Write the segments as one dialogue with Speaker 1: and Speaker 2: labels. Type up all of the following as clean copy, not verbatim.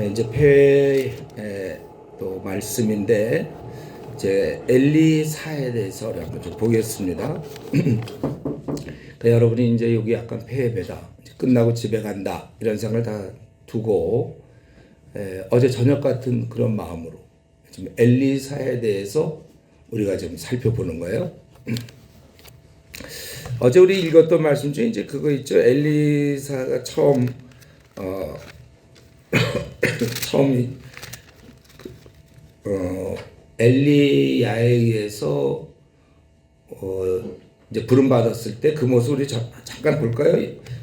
Speaker 1: 이제 폐 또 말씀인데 이제 엘리사에 대해서 한번 좀 보겠습니다. 여러분이 이제 여기 약간 폐배다, 끝나고 집에 간다 이런 생각을 다 두고 어제 저녁 같은 그런 마음으로 좀 엘리사에 대해서 우리가 좀 살펴보는 거예요. 어제 우리 읽었던 말씀 중에 이제 그거 있죠. 엘리사가 처음 엘리야에 의해서 이제 부름 받았을 때 그 모습 우리 잠깐 볼까요?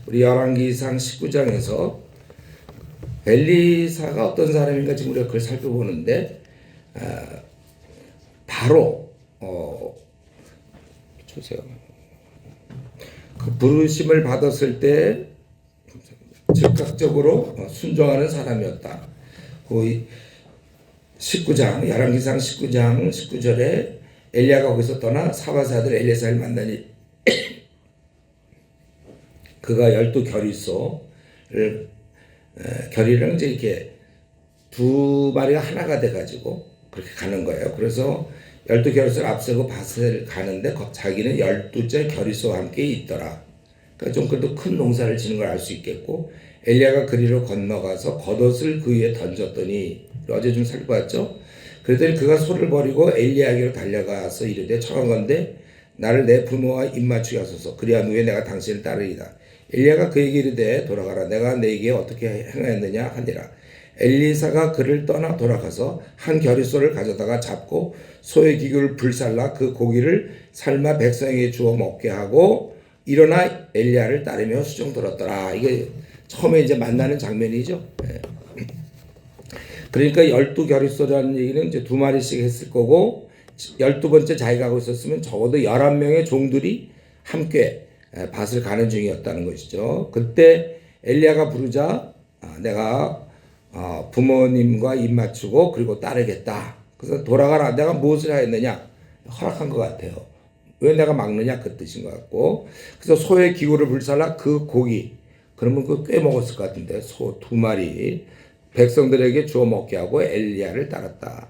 Speaker 1: 우리 열왕기상 19장에서 엘리사가 어떤 사람인가 지금 우리가 그걸 살펴보는데 바로 주세요. 그 부르심을 받았을 때 즉각적으로 순종하는 사람이었다. 그 19장 열왕기상 19장 19절에 엘리야가 거기서 떠나 사바세 아들 엘리사를 만나니 그가 12결의소를 결의랑 이제 이렇게 두 마리가 하나가 돼가지고 그렇게 가는 거예요. 그래서 12결의소를 앞세고 밭을 가는데 자기는 12째 결의소와 함께 있더라. 그러니까 좀 그래도 큰 농사를 지는 걸 알 수 있겠고, 엘리야가 그리로 건너가서 겉옷을 그 위에 던졌더니, 어제 좀 살펴봤죠? 그랬더니 그가 소를 버리고 엘리야에게로 달려가서 이르되 청하건대 나를 내 부모와 입맞추게 하소서. 그리한 후에 내가 당신을 따르리다. 엘리야가 그에게 이르되 돌아가라. 내가 네게 어떻게 행하였느냐 하니라. 엘리사가 그를 떠나 돌아가서 한 겨리소를 가져다가 잡고 소의 기구를 불살라 그 고기를 삶아 백성에게 주어 먹게 하고 일어나 엘리야를 따르며 수종 들었더라. 이게 처음에 이제 만나는 장면이죠. 그러니까 12겨리소라는 얘기는 이제 두 마리씩 했을 거고, 12번째 자기가 하고 있었으면 적어도 11명의 종들이 함께 밭을 가는 중이었다는 것이죠. 그때 엘리야가 부르자 내가 부모님과 입맞추고 그리고 따르겠다. 그래서 돌아가라. 내가 무엇을 하였느냐? 허락한 것 같아요. 왜 내가 막느냐? 그 뜻인 것 같고. 그래서 소의 기구를 불살라 그 고기, 그러면 그 꽤 먹었을 것 같은데, 소 2마리 백성들에게 주어 먹게 하고 엘리야를 따랐다.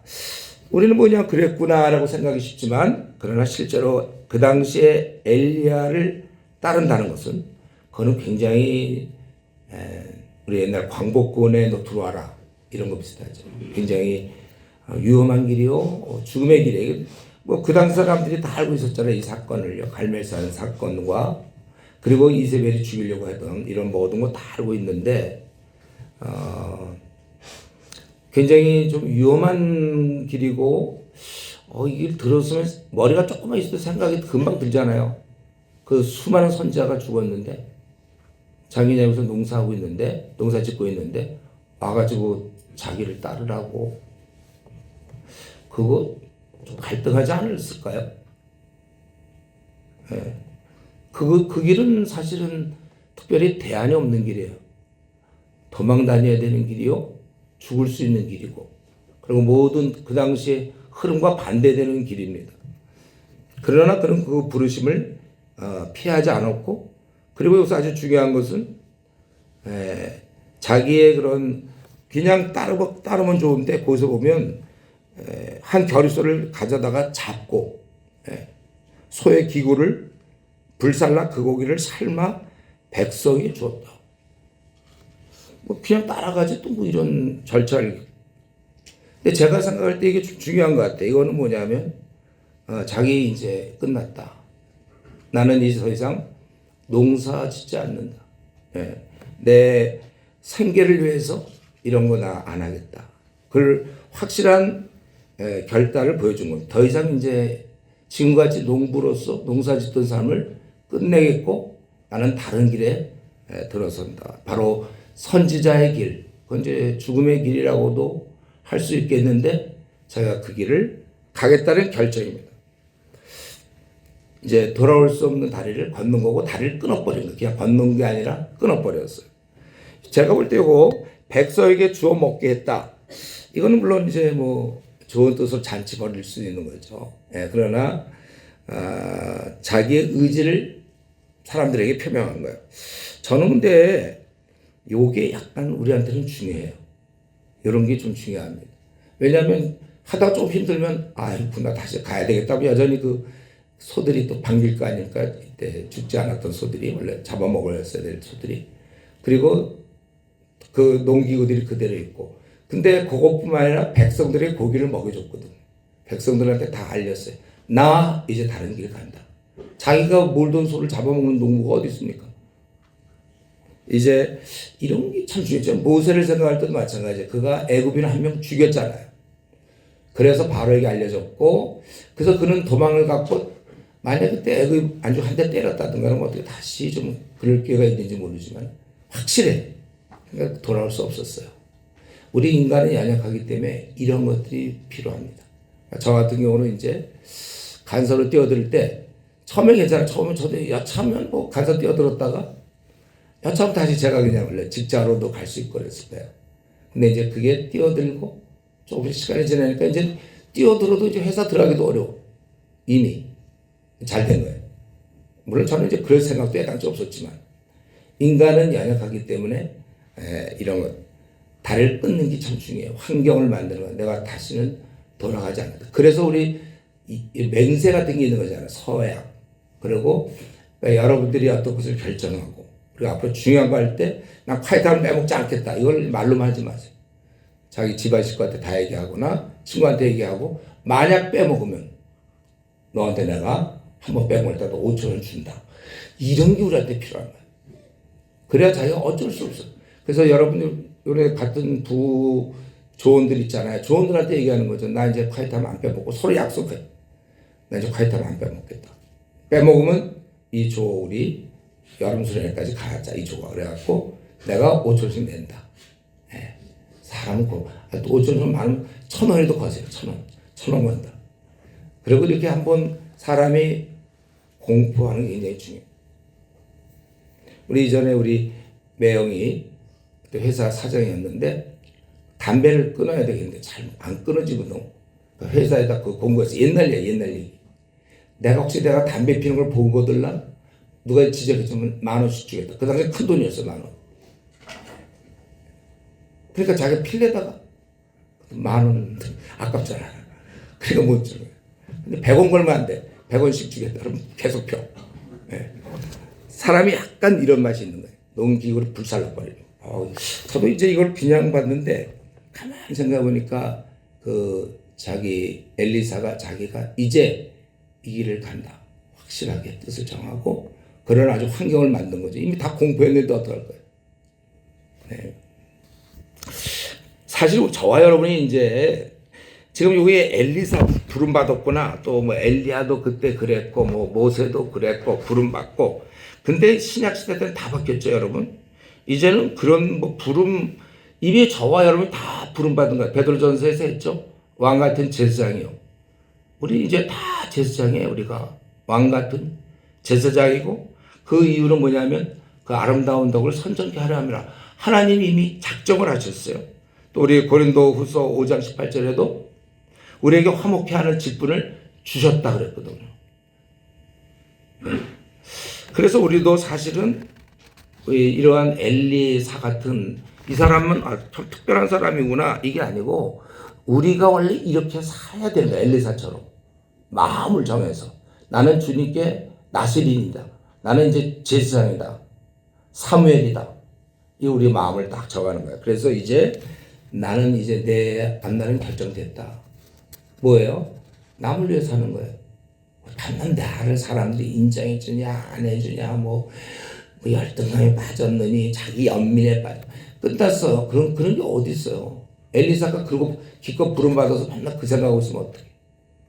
Speaker 1: 우리는 뭐냐 그랬구나라고 생각이 쉽지만, 그러나 실제로 그 당시에 엘리야를 따른다는 것은 그거는 굉장히 우리 옛날 광복군에 너 들어와라 이런 거 비슷하죠. 굉장히 위험한 길이요, 죽음의 길이에요. 뭐 그 당시 사람들이 다 알고 있었잖아요. 이 사건을요. 갈멜산 사건과 그리고 이세벨이 죽이려고 했던 이런 모든 거 다 알고 있는데 굉장히 좀 위험한 길이고 이 길 들었으면 머리가 조금만 있어도 생각이 금방 들잖아요. 그 수많은 선지자가 죽었는데 자기네 여기서 농사하고 있는데 농사 짓고 있는데 와가지고 자기를 따르라고, 그거 좀 갈등하지 않았을까요? 네. 그 길은 사실은 특별히 대안이 없는 길이에요. 도망 다녀야 되는 길이요, 죽을 수 있는 길이고, 그리고 모든 그 당시에 흐름과 반대되는 길입니다. 그러나 그는 그 부르심을 피하지 않았고, 그리고 여기서 아주 중요한 것은 자기의 그런 그냥 따르면 좋은데 거기서 보면 한 겨리소를 가져다가 잡고 소의 기구를 불살라 그 고기를 삶아 백성이 주었다. 뭐 그냥 따라가지 또 뭐 이런 절차를. 근데 제가 생각할 때 이게 좀 중요한 것 같아요. 이거는 뭐냐면 자기 이제 끝났다. 나는 이제 더 이상 농사 짓지 않는다. 내 생계를 위해서 이런 거 나 안 하겠다. 그걸 확실한 결단을 보여준 겁니다. 더 이상 이제 지금같이 농부로서 농사 짓던 삶을 끝내겠고 나는 다른 길에 들어선다. 바로 선지자의 길, 그건 이제 죽음의 길이라고도 할 수 있겠는데 제가 그 길을 가겠다는 결정입니다. 이제 돌아올 수 없는 다리를 걷는 거고, 다리를 끊어버린 거예요. 그냥 걷는 게 아니라 끊어버렸어요. 제가 볼 때 이거 백성에게 주워 먹게 했다. 이거는 물론 이제 뭐 좋은 뜻으로 잔치 벌일 수 있는 거죠. 그러나 자기의 의지를 사람들에게 표명한 거예요. 저는 근데 요게 약간 우리한테는 중요해요. 이런 게 좀 중요합니다. 왜냐하면 하다가 좀 힘들면 아이고 나 다시 가야 되겠다고 여전히 그 소들이 또 반길 거 아닙니까? 이때 죽지 않았던 소들이 원래 잡아먹었어야 될 소들이. 그리고 그 농기구들이 그대로 있고. 근데 그것뿐만 아니라 백성들의 고기를 먹여줬거든. 백성들한테 다 알렸어요. 나 이제 다른 길 간다. 자기가 몰던 소를 잡아먹는 농부가 어디 있습니까? 이제 이런 게 참 중요하죠. 모세를 생각할 때도 마찬가지예요. 그가 애굽인 한 명 죽였잖아요. 그래서 바로에게 알려졌고, 그래서 그는 도망을 갔고, 만약 그때 애굽 안주 한 대 때렸다든가 하면 어떻게 다시 좀 그럴 기회가 있는지 모르지만 확실해. 그러니까 돌아올 수 없었어요. 우리 인간은 연약하기 때문에 이런 것들이 필요합니다. 저 같은 경우는 이제 간선을 뛰어들 때 처음에 괜찮아. 처음에 저도 여차하면 뭐 간선 뛰어들었다가 여차하면 다시 제가 그냥 원래 직장으로도 갈 수 있고 그랬을 거예요. 근데 이제 그게 뛰어들고 조금 시간이 지나니까 이제 뛰어들어도 이제 회사 들어가기도 어려워. 이미 잘 된 거예요. 물론 저는 이제 그럴 생각도 애당초 없었지만 인간은 연약하기 때문에 이런 것 달을 끊는 게 참 중요해요. 환경을 만드는 거. 내가 다시는 돌아가지 않는다. 그래서 우리 이 맹세 같은 게 있는 거잖아요. 서약. 그리고 그러니까 여러분들이 어떤 것을 결정하고 그리고 앞으로 중요한 거 할 때 난 카이타를 빼먹지 않겠다. 이걸 말로만 하지 마세요. 자기 집안 식구한테 다 얘기하거나 친구한테 얘기하고 만약 빼먹으면 너한테 내가 한번 빼먹을 때도 5천 원 준다. 이런 게 우리한테 필요한 거야. 그래야 자기가 어쩔 수 없어. 그래서 여러분들 요래 같은 부 조언들 있잖아요. 조언들한테 얘기하는 거죠. 나 이제 카이타면 안 빼먹고 서로 약속해. 나 이제 카이타면 안 빼먹겠다. 빼먹으면 이 조 우리 여름 수련회까지 가자. 이 조가 그래갖고 내가 5천원씩 낸다. 예. 사람은 또 5천원 많으면 1,000원에도 거세요. 1,000원. 1,000원 건다. 그리고 이렇게 한번 사람이 공부하는 게 굉장히 중요해요. 우리 이전에 우리 매형이 그때 회사 사장이었는데 담배를 끊어야 되겠는데 잘 안 끊어지거든. 회사에다 그 공고해서 옛날 얘기. 내가 담배 피는 걸 보고 들라 누가 지적했으면 10,000원씩 주겠다. 그 당시에 큰 돈이었어 10,000원. 그러니까 자기가 필래다가 10,000원 아깝잖아. 그러니까 못 줘. 근데 100원 걸면 안 돼. 100원씩 주겠다. 그럼 계속 펴. 네. 사람이 약간 이런 맛이 있는 거예요. 농기구를 불살라버리고. 저도 이제 이걸 분양받는데 가만히 생각해보니까 그 자기 엘리사가 자기가 이제 이 길을 간다. 확실하게 뜻을 정하고 그런 아주 환경을 만든 거죠. 이미 다 공부했는데 어떡할 거예요. 네. 사실 저와 여러분이 이제 지금 여기에 엘리사 부름받았구나. 또 뭐 엘리야도 그때 그랬고 뭐 모세도 그랬고 부름받고. 근데 신약 시대 때는 다 바뀌었죠, 여러분. 이제는 그런 뭐 부름 이미 저와 여러분이 다 부름받은 거예요. 베드로전서에서 했죠. 왕 같은 제사장이요. 우리 이제 다 제사장이에요. 우리가 왕 같은 제사장이고 그 이유는 뭐냐면 그 아름다운 덕을 선전케 하려 함이라. 하나님이 이미 작정을 하셨어요. 또 우리 고린도후서 5장 18절에도 우리에게 화목케 하는 직분을 주셨다 그랬거든요. 그래서 우리도 사실은 이러한 엘리사 같은 이 사람은 참 특별한 사람이구나 이게 아니고 우리가 원래 이렇게 살아야 되는 거야. 엘리사처럼 마음을 정해서 나는 주님께 나스린이다. 나는 이제 제사장이다. 사무엘이다. 이 우리 마음을 딱 정하는 거야. 그래서 이제 나는 이제 내 앞날은 결정됐다. 뭐예요? 남을 위해 사는 거예요. 반면 나를 사람들이 인정해주냐 안 해주냐 뭐 열등감에 빠졌느니 자기 연민에 빠져 끝났어요. 그런 게 어디 있어요? 엘리사가 그러고 기껏 부름받아서 맨날 그 생각하고 있으면 어떡해?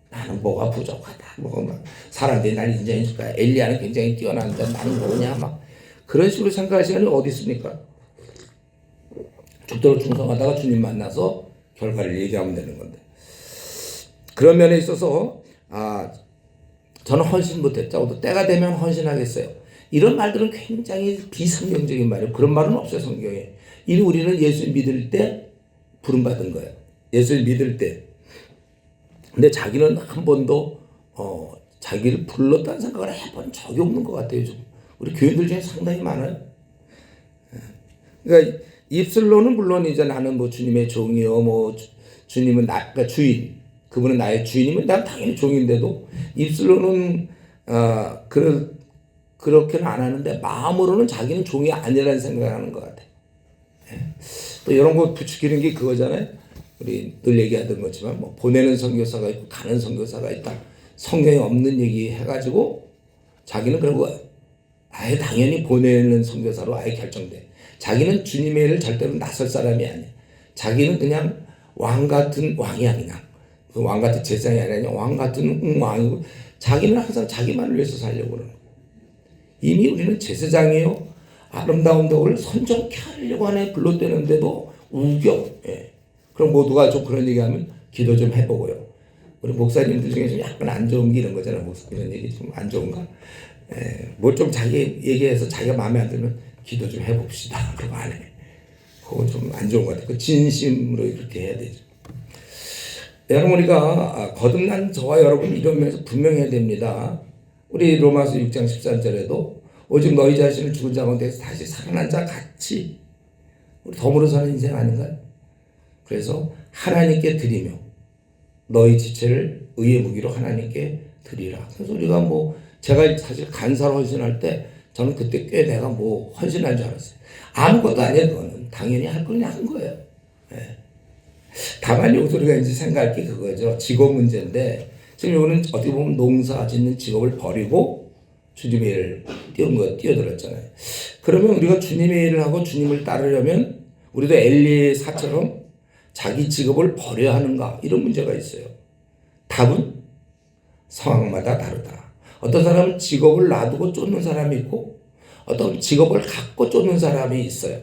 Speaker 1: 나는 뭐가 부족하다. 뭐가 막 사람들이 날 인정해 줄까? 엘리야는 굉장히 뛰어난데 나는 뭐냐 막 그런 식으로 생각할 시간이 어디 있습니까? 죽도록 충성하다가 주님 만나서 결과를 얘기하면 되는 건데 그런 면에 있어서 저는 헌신 못했죠. 때가 되면 헌신하겠어요. 이런 말들은 굉장히 비성경적인 말이에요. 그런 말은 없어요, 성경에. 이미 우리는 예수 믿을 때 부름받은 거예요. 예수를 믿을 때. 근데 자기는 한 번도 자기를 불렀다는 생각을 해본 적이 없는 것 같아요. 좀. 우리 교인들 중에 상당히 많아요. 그러니까 입술로는 물론 이제 나는 뭐 주님의 종이요, 뭐 주님은 그러니까 주인, 그분은 나의 주인이면 난 당연히 종인데도 입술로는 그렇게는 안 하는데 마음으로는 자기는 종이 아니라는 생각을 하는 것 같아. 또 이런 거 부추기는 게 그거잖아요. 우리 늘 얘기하던 것지만 뭐 보내는 선교사가 있고 가는 선교사가 있다. 성경에 없는 얘기 해가지고 자기는 그리고 아예 당연히 보내는 선교사로 아예 결정돼. 자기는 주님의 일을 절대로 나설 사람이 아니야. 자기는 그냥 왕 같은 왕이야 그냥. 그 왕 같은 제사장이 아니라 왕 같은 왕이고 자기는 항상 자기만을 위해서 살려고 그러는 거야. 이미 우리는 제사장이요. 아름다운 덕을 선정케 하려고 하네 불렀대는데도 우겨. 예. 그럼 모두가 좀 그런 얘기하면 기도 좀 해보고요. 우리 목사님들 중에 좀 약간 안 좋은 게 이런 거잖아요. 목사 이런 얘기 좀 안 좋은가? 뭘 좀 자기 얘기해서 자기가 마음에 안 들면 기도 좀 해봅시다. 그거 안 해. 그거 좀 안 좋은 것 같아요. 그 진심으로 이렇게 해야 되죠. 여러분 우리가 거듭난 저와 여러분 이런 면에서 분명해야 됩니다. 우리 로마서 6장 13절에도 오직 너희 자신을 죽은 자 가운데서 다시 살아난 자 같이 우리 덤으로 사는 인생 아닌가요? 그래서 하나님께 드리며 너희 지체를 의의 무기로 하나님께 드리라. 그래서 우리가 뭐 제가 사실 간사로 헌신할 때 저는 그때 꽤 내가 뭐 헌신한 줄 알았어요. 아무것도 아니에요. 그거는 당연히 할 거 그냥 한 거예요. 네. 다만 여기서 우리가 이제 생각할 게 그거죠. 직업 문제인데 지금 이거는 어떻게 보면 농사 짓는 직업을 버리고 주님의 일을 뛰어들었잖아요. 그러면 우리가 주님의 일을 하고 주님을 따르려면 우리도 엘리의 사처럼 자기 직업을 버려야 하는가 이런 문제가 있어요. 답은 상황마다 다르다. 어떤 사람은 직업을 놔두고 쫓는 사람이 있고 어떤 직업을 갖고 쫓는 사람이 있어요.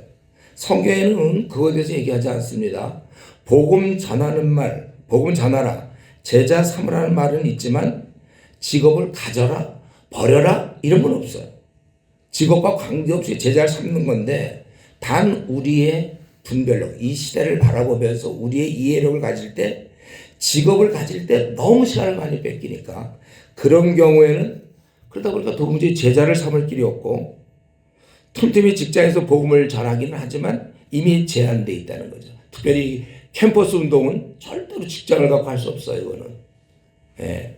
Speaker 1: 성경에는 그거에 대해서 얘기하지 않습니다. 복음 전하는 말, 복음 전하라, 제자 삼으라는 말은 있지만 직업을 가져라, 버려라 이런 건 없어요. 직업과 관계없이 제자를 삼는 건데 단 우리의 분별력, 이 시대를 바라보면서 우리의 이해력을 가질 때 직업을 가질 때 너무 시간을 많이 뺏기니까 그런 경우에는 그러다 보니까 도무지 제자를 삼을 길이 없고 틈틈이 직장에서 복음을 전하기는 하지만 이미 제한되어 있다는 거죠. 특별히 캠퍼스 운동은 절대로 직장을 갖고 할 수 없어요. 이거는. 예.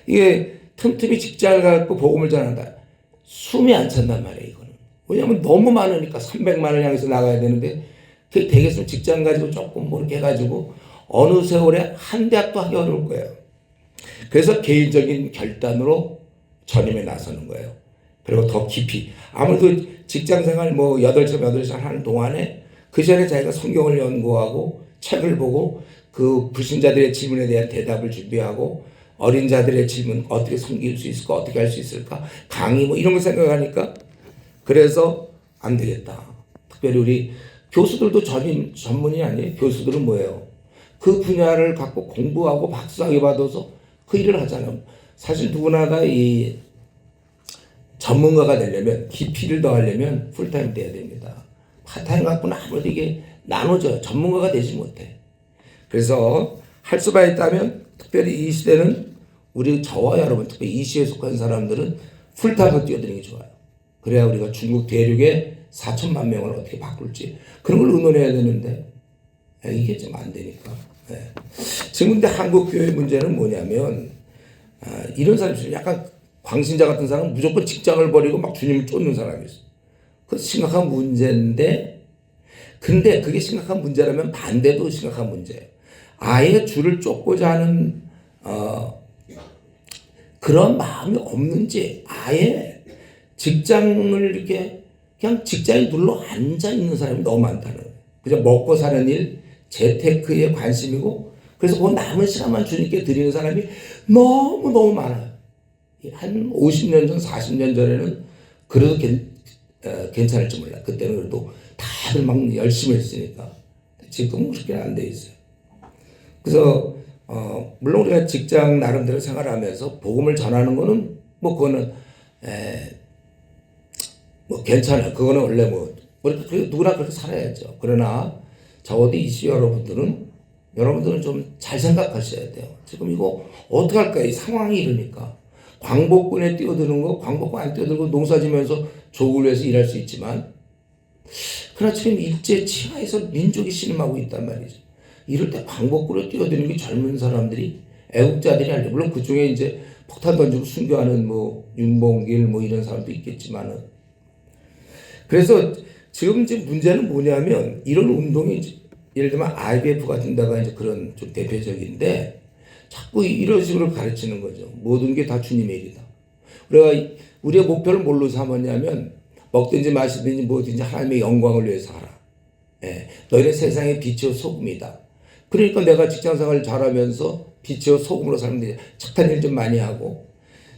Speaker 1: 이게 틈틈이 직장을 갖고 복음을 전한다. 숨이 안 찬단 말이에요. 이거는. 왜냐하면 너무 많으니까 300만을 향해서 나가야 되는데 그게 되겠으면 직장 가지고 조금 뭐 이렇게 해가지고 어느 세월에 한 대학도 하기 어려울 거예요. 그래서 개인적인 결단으로 전임에 나서는 거예요. 그리고 더 깊이. 아무래도 직장생활 뭐 8시간 하는 동안에 그 전에 자기가 성경을 연구하고 책을 보고 그 불신자들의 질문에 대한 대답을 준비하고 어린 자들의 질문 어떻게 섬길 수 있을까 어떻게 할 수 있을까 강의 뭐 이런 거 생각하니까 그래서 안 되겠다. 특별히 우리 교수들도 전문이 아니에요. 교수들은 뭐예요? 그 분야를 갖고 공부하고 박사학위 받아서 그 일을 하잖아요. 사실 누구나 다 이 전문가가 되려면 깊이를 더하려면 풀타임 돼야 됩니다. 파타임 갖고는 아무래도 이게 나눠져요. 전문가가 되지 못해. 그래서 할 수가 있다면 특별히 이 시대는 우리 저와 여러분 특별히 이 시대에 속한 사람들은 풀타임으로 뛰어드는 게 좋아요. 그래야 우리가 중국 대륙의 4천만 명을 어떻게 바꿀지 그런 걸 의논해야 되는데 이게 좀 안 되니까. 지금 근데 한국 교회 문제는 뭐냐면 이런 사람이 있어요. 약간 광신자 같은 사람은 무조건 직장을 버리고 막 주님을 쫓는 사람이 있어요. 그것도 심각한 문제인데 근데 그게 심각한 문제라면 반대도 심각한 문제예요. 아예 주를 쫓고자 하는 그런 마음이 없는지 아예 직장을 이렇게 그냥 직장에 눌러 앉아 있는 사람이 너무 많다는 거예요. 그냥 먹고 사는 일, 재테크에 관심이고 그래서 그 남은 시간만 주님께 드리는 사람이 너무너무 많아요. 한 50년 전, 40년 전에는 그래도 괜찮을지 몰라. 그때는 그래도 다들 막 열심히 했으니까. 지금은 그렇게 안 돼 있어요. 그래서 물론 우리가 직장 나름대로 생활하면서 복음을 전하는 거는 뭐 그거는 뭐 괜찮아요. 그거는 원래 뭐 누구나 그렇게 살아야죠. 그러나 적어도 이시 여러분들은 좀 잘 생각하셔야 돼요. 지금 이거 어떻게 할까? 이 상황이 이러니까 광복군에 뛰어드는 거, 광복군 안 뛰어들고 농사 지면서 조국을 위해서 일할 수 있지만 그러나 지금 일제 치하에서 민족이 신음하고 있단 말이죠. 이럴 때 광복구로 뛰어드는 게 젊은 사람들이 애국자들이 아니라 물론 그 중에 이제 폭탄 던지고 순교하는 뭐 윤봉길 뭐 이런 사람도 있겠지만은 그래서 지금 이제 문제는 뭐냐면 이런 운동이 예를 들면 IBF 같은 데가 이제 그런 좀 대표적인데 자꾸 이런 식으로 가르치는 거죠. 모든 게 다 주님의 일이다. 우리의 목표를 뭘로 삼았냐면 먹든지 마시든지 뭐든지 하나님의 영광을 위해서 하라. 예, 너희는 세상의 빛이요 소금이다. 그러니까 내가 직장생활을 잘하면서 빛이요 소금으로 사는 데 착한 일 좀 많이 하고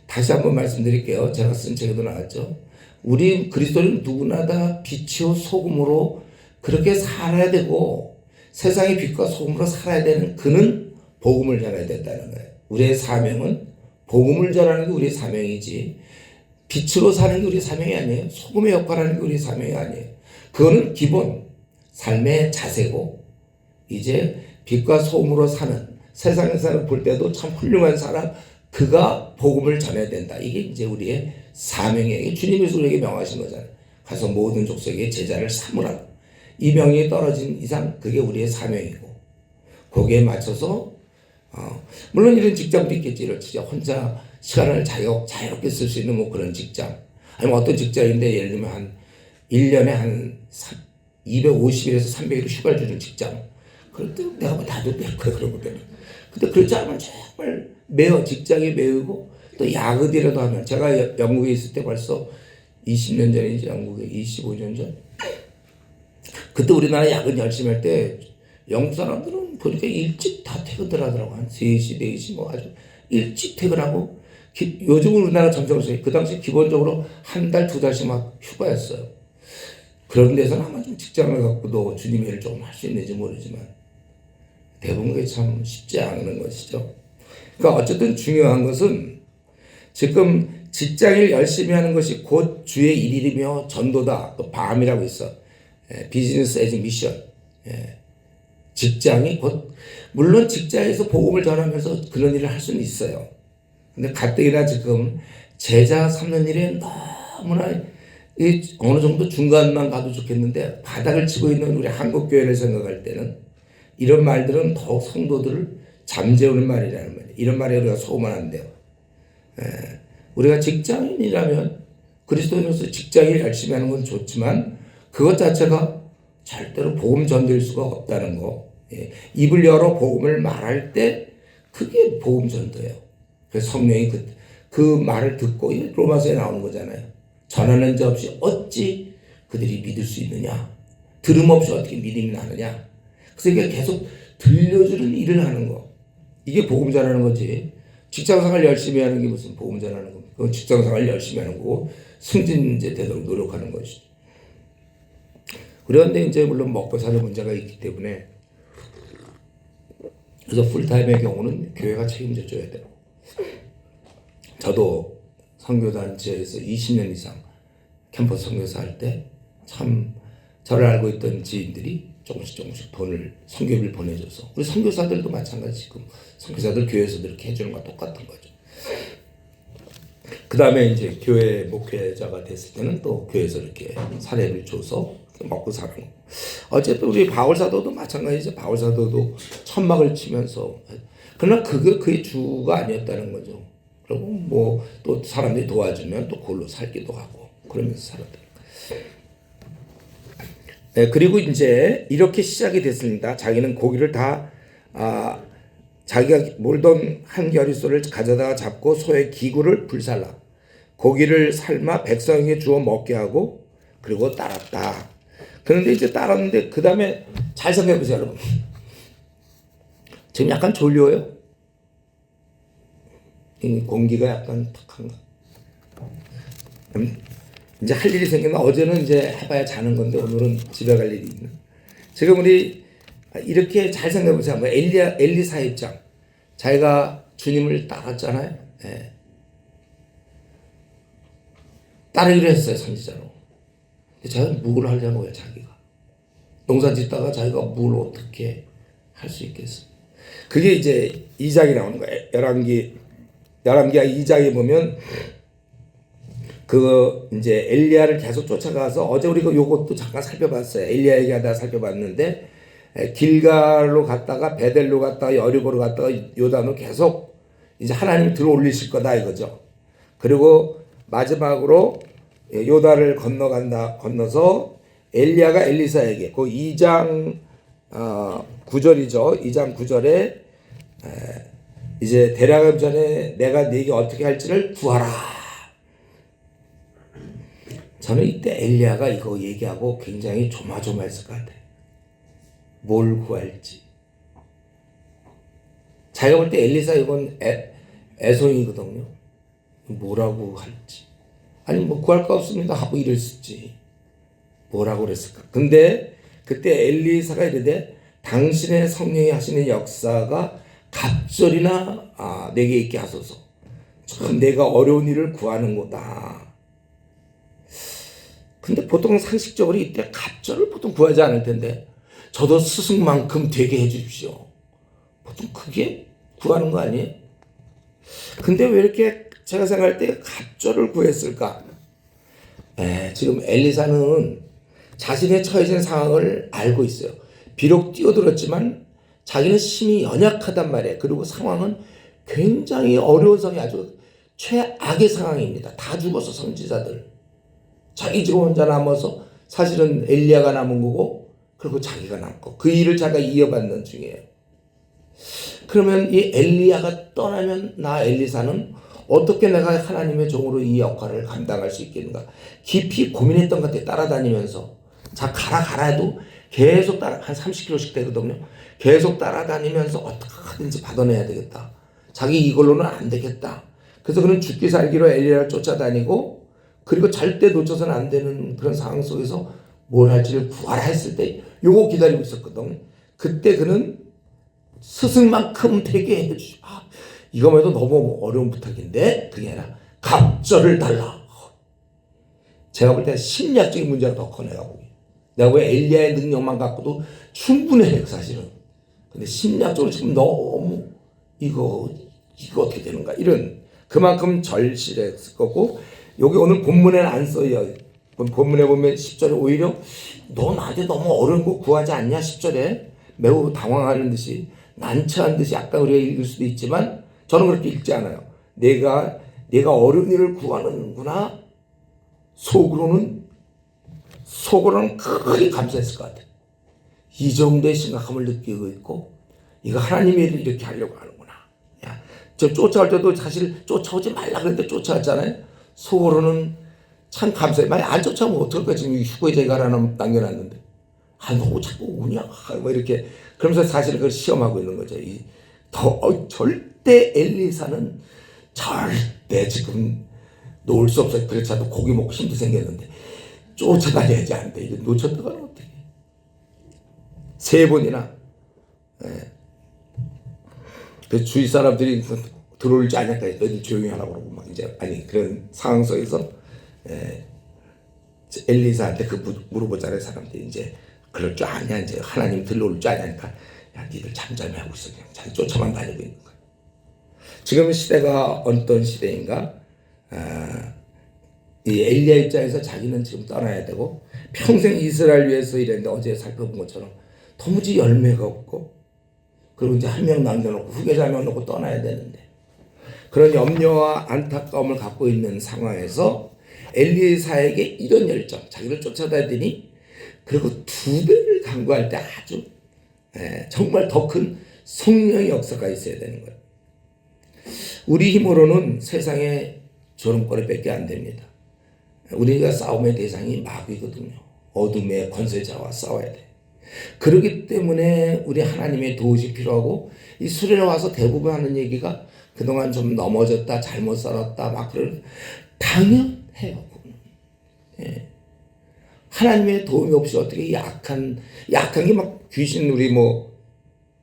Speaker 1: 다시 한번 말씀드릴게요. 제가 쓴 책에도 나왔죠. 우리 그리스도는 누구나 다 빛이요 소금으로 그렇게 살아야 되고 세상의 빛과 소금으로 살아야 되는 그는 복음을 전해야 된다는 거예요. 우리의 사명은 복음을 전하는 게 우리의 사명이지 빛으로 사는 게 우리의 사명이 아니에요. 소금의 역할을 하는 게 우리의 사명이 아니에요. 그거는 기본 삶의 자세고 이제 빛과 소금으로 사는 세상에서 볼 때도 참 훌륭한 사람 그가 복음을 전해야 된다. 이게 이제 우리의 사명이에요. 주님이 우리에게 명하신 거잖아요. 가서 모든 족속의 제자를 삼으라. 이 명이 떨어진 이상 그게 우리의 사명이고 거기에 맞춰서 물론 이런 직장도 있겠지. 이런 진짜 혼자 시간을 자유롭게 쓸 수 있는 뭐 그런 직장 아니면 어떤 직장인데 예를 들면 한 1년에 한 250일에서 300일 휴가를 주는 직장 그럴 때 내가 뭐 다 될 거야 그런 것들은. 근데 그렇지 않으면 정말 직장이 매우고 또 야근이라도 하면 제가 영국에 있을 때 벌써 20년 전이지 영국에 25년 전 그때 우리나라 야근 열심히 할 때 영국 사람들은 보니까 일찍 다 퇴근들 하더라고. 한 3시, 4시 뭐 아주 일찍 퇴근하고 요즘은 우리나라 점점 그 당시 기본적으로 한 달, 2달씩 막 휴가였어요. 그런 데서는 아마 좀 직장을 갖고도 주님의 일을 조금 할 수 있는지 모르지만 대부분 그게 참 쉽지 않은 것이죠. 그러니까 어쨌든 중요한 것은 지금 직장일 열심히 하는 것이 곧 주의 일이며 전도다. 또 밤이라고 있어. 비즈니스 에즈 미션. 직장이 곧 물론 직장에서 복음을 전하면서 그런 일을 할 수는 있어요. 근데 가뜩이나 지금 제자 삼는 일에 너무나 어느 정도 중간만 가도 좋겠는데 바닥을 치고 있는 우리 한국 교회를 생각할 때는 이런 말들은 더욱 성도들을 잠재우는 말이라는 말이에요. 이런 말에 우리가 속으면 안 돼요. 우리가 직장인이라면 그리스도인으로서 직장일 열심히 하는 건 좋지만 그것 자체가 절대로 복음 전도일 수가 없다는 거. 입을 열어 복음을 말할 때 그게 복음 전도예요. 그래서 성령이 그 말을 듣고 로마서에 나오는 거잖아요. 전하는 자 없이 어찌 그들이 믿을 수 있느냐. 들음 없이 어떻게 믿음이 나느냐. 그래서 이게 계속 들려주는 일을 하는 거. 이게 복음 전하는 거지. 직장생활 열심히 하는 게 무슨 복음 전하는 겁니까? 그건 직장생활 열심히 하는 거고 승진제 되도록 노력하는 것이죠. 그런데 이제 물론 먹고 사는 문제가 있기 때문에 그래서 풀타임의 경우는 교회가 책임져 줘야 돼요. 저도 선교단체에서 20년 이상 캠퍼스 선교사 할 때 참 저를 알고 있던 지인들이 조금씩 돈을 선교비를 보내줘서 우리 선교사들도 마찬가지 지금 선교사들 교회에서도 이렇게 해주는 거 똑같은 거죠. 그 다음에 이제 교회 목회자가 됐을 때는 또 교회에서 이렇게 사례를 줘서 먹고 사는 거. 어쨌든 우리 바울 사도도 마찬가지죠. 바울 사도도 천막을 치면서 그러나 그게 주가 아니었다는 거죠. 그리고 뭐 또 사람들이 도와주면 또 그걸로 살기도 하고 그러면서 살았다. 네, 그리고 이제 이렇게 시작이 됐습니다. 자기는 고기를 다 자기가 몰던 한 겨리소를 가져다가 잡고 소의 기구를 불살라 고기를 삶아 백성에게 주어 먹게 하고 그리고 따랐다. 그런데 이제 따랐는데 그 다음에 잘 생각해 보세요, 여러분. 지금 약간 졸려요. 공기가 약간 탁한가. 이제 할 일이 생기면 어제는 이제 해봐야 자는 건데 오늘은 집에 갈 일이 있는. 지금 우리 이렇게 잘 생각해 보세요. 뭐 엘리사 입장. 자기가 주님을 따랐잖아요. 예. 따르기로 했어요, 선지자로. 근데 자기가 뭘 하려고요, 자기가. 농사 짓다가 자기가 뭘 어떻게 할 수 있겠어. 그게 이제 2장이 나오는 거예요. 열왕기야 2장에 보면 그 이제 엘리야를 계속 쫓아가서 어제 우리가 요것도 잠깐 살펴봤어요. 엘리야 얘기하다가 살펴봤는데 길갈로 갔다가 베델로 갔다가 여리고로 갔다가 요단으로 계속 이제 하나님이 들어올리실 거다 이거죠. 그리고 마지막으로 요단을 건너서 엘리야가 엘리사에게 그 2장 9절이죠. 2장 9절에 이제 데려가기 전에 내가 네게 어떻게 할지를 구하라. 저는 이때 엘리야가 이거 얘기하고 굉장히 조마조마했을 것 같아요. 뭘 구할지. 자기가 볼 때 엘리사 이건 애송이거든요. 뭐라고 할지. 아니 뭐 구할 거 없습니다 하고 이랬을지. 뭐라고 그랬을까. 근데 그때 엘리사가 이르되 당신의 성령이 하시는 역사가 갑절이나 내게 있게 하소서. 참 내가 어려운 일을 구하는 거다. 근데 보통 상식적으로 이때 갑절을 보통 구하지 않을 텐데 저도 스승만큼 되게 해주십시오. 보통 그게 구하는 거 아니에요? 근데 왜 이렇게 제가 생각할 때 갑절을 구했을까? 지금 엘리사는 자신의 처해진 상황을 알고 있어요. 비록 뛰어들었지만 자기는 심히 연약하단 말이에요. 그리고 상황은 굉장히 어려운 상황이 아주 최악의 상황입니다. 다 죽어서 선지자들. 자기 지금 혼자 남아서 사실은 엘리야가 남은 거고 그리고 자기가 남고 그 일을 자기가 이어받는 중이에요. 그러면 이 엘리야가 떠나면 나 엘리사는 어떻게 내가 하나님의 종으로 이 역할을 감당할 수 있겠는가 깊이 고민했던 것 같아요. 따라다니면서 자 가라 해도 계속 한 30km씩 되거든요. 계속 따라다니면서 어떻게든지 받아내야 되겠다. 자기 이걸로는 안 되겠다. 그래서 그는 죽기 살기로 엘리야를 쫓아다니고 그리고 절대 놓쳐서는 안 되는 그런 상황 속에서 뭘 할지를 구하라 했을 때 요거 기다리고 있었거든. 그때 그는 스승만큼 되게 해주죠. 이거만 해도 너무 어려운 부탁인데 그게 아니라 갑절을 달라. 제가 볼 때 심리학적인 문제가 더 커. 내가 왜 엘리야의 능력만 갖고도 충분해요 사실은. 근데 심리학적으로 지금 너무 이거 어떻게 되는가 이런 그만큼 절실했을 거고 여기 오늘 본문에는 안 써요. 본문에 보면 10절에 오히려 너 나한테 너무 어려운 거 구하지 않냐 10절에 매우 당황하는 듯이 난처한 듯이 약간 우리가 읽을 수도 있지만 저는 그렇게 읽지 않아요. 내가 어려운 일을 구하는구나. 속으로는 크게 감사했을 것 같아요. 이 정도의 심각함을 느끼고 있고 이거 하나님의 일을 이렇게 하려고 하는구나. 야, 저 쫓아올 때도 사실 쫓아오지 말라 그랬는데 쫓아왔잖아요. 속으로는 참 감사해. 만약 안 쫓아오면 어떨까. 지금 휴거제가 하나 남겨놨는데 너 자꾸 오냐 뭐 이렇게 그러면서 사실 그걸 시험하고 있는 거죠. 절대 엘리사는 절대 지금 놓을 수 없어요. 그렇지 않아도 고기 먹고 힘도 생겼는데 쫓아다녀야지 안 돼. 이거 놓쳤다가 어떻게 3번이나 그 주위 사람들이 들어올지 않을까 너희들 조용히 하라고 그러고 막 이제 아니 그런 상황 속에서 엘리사한테 그 물어보잖아요. 사람들이 이제 그럴 줄 아냐 이제 하나님 들러올 줄 아냐니까 야 니들 잠잠히 하고 있어 그냥 자기 쫓아만 다니고 있는 거야. 지금 시대가 어떤 시대인가? 이 엘리야 입장에서 자기는 지금 떠나야 되고 평생 이스라엘 위해서 일했는데 어제 살펴본 것처럼 도무지 열매가 없고 그리고 이제 한 명 남겨놓고 후계자 한 명 놓고 떠나야 되는데 그런 염려와 안타까움을 갖고 있는 상황에서 엘리사에게 이런 열정 자기를 쫓아다니더니 그리고 2배를 간구할 때 아주 정말 더 큰 성령의 역사가 있어야 되는 거예요. 우리 힘으로는 세상에 조롱거리밖에 안 됩니다. 우리가 싸움의 대상이 마귀거든요. 어둠의 권세자와 싸워야 돼. 그렇기 때문에 우리 하나님의 도우시 필요하고 이 수련회 와서 대부분 하는 얘기가 그동안 좀 넘어졌다 잘못 살았다 막 그런 당연해요. 하나님의 도움이 없이 어떻게 약한 게 막 귀신 우리 뭐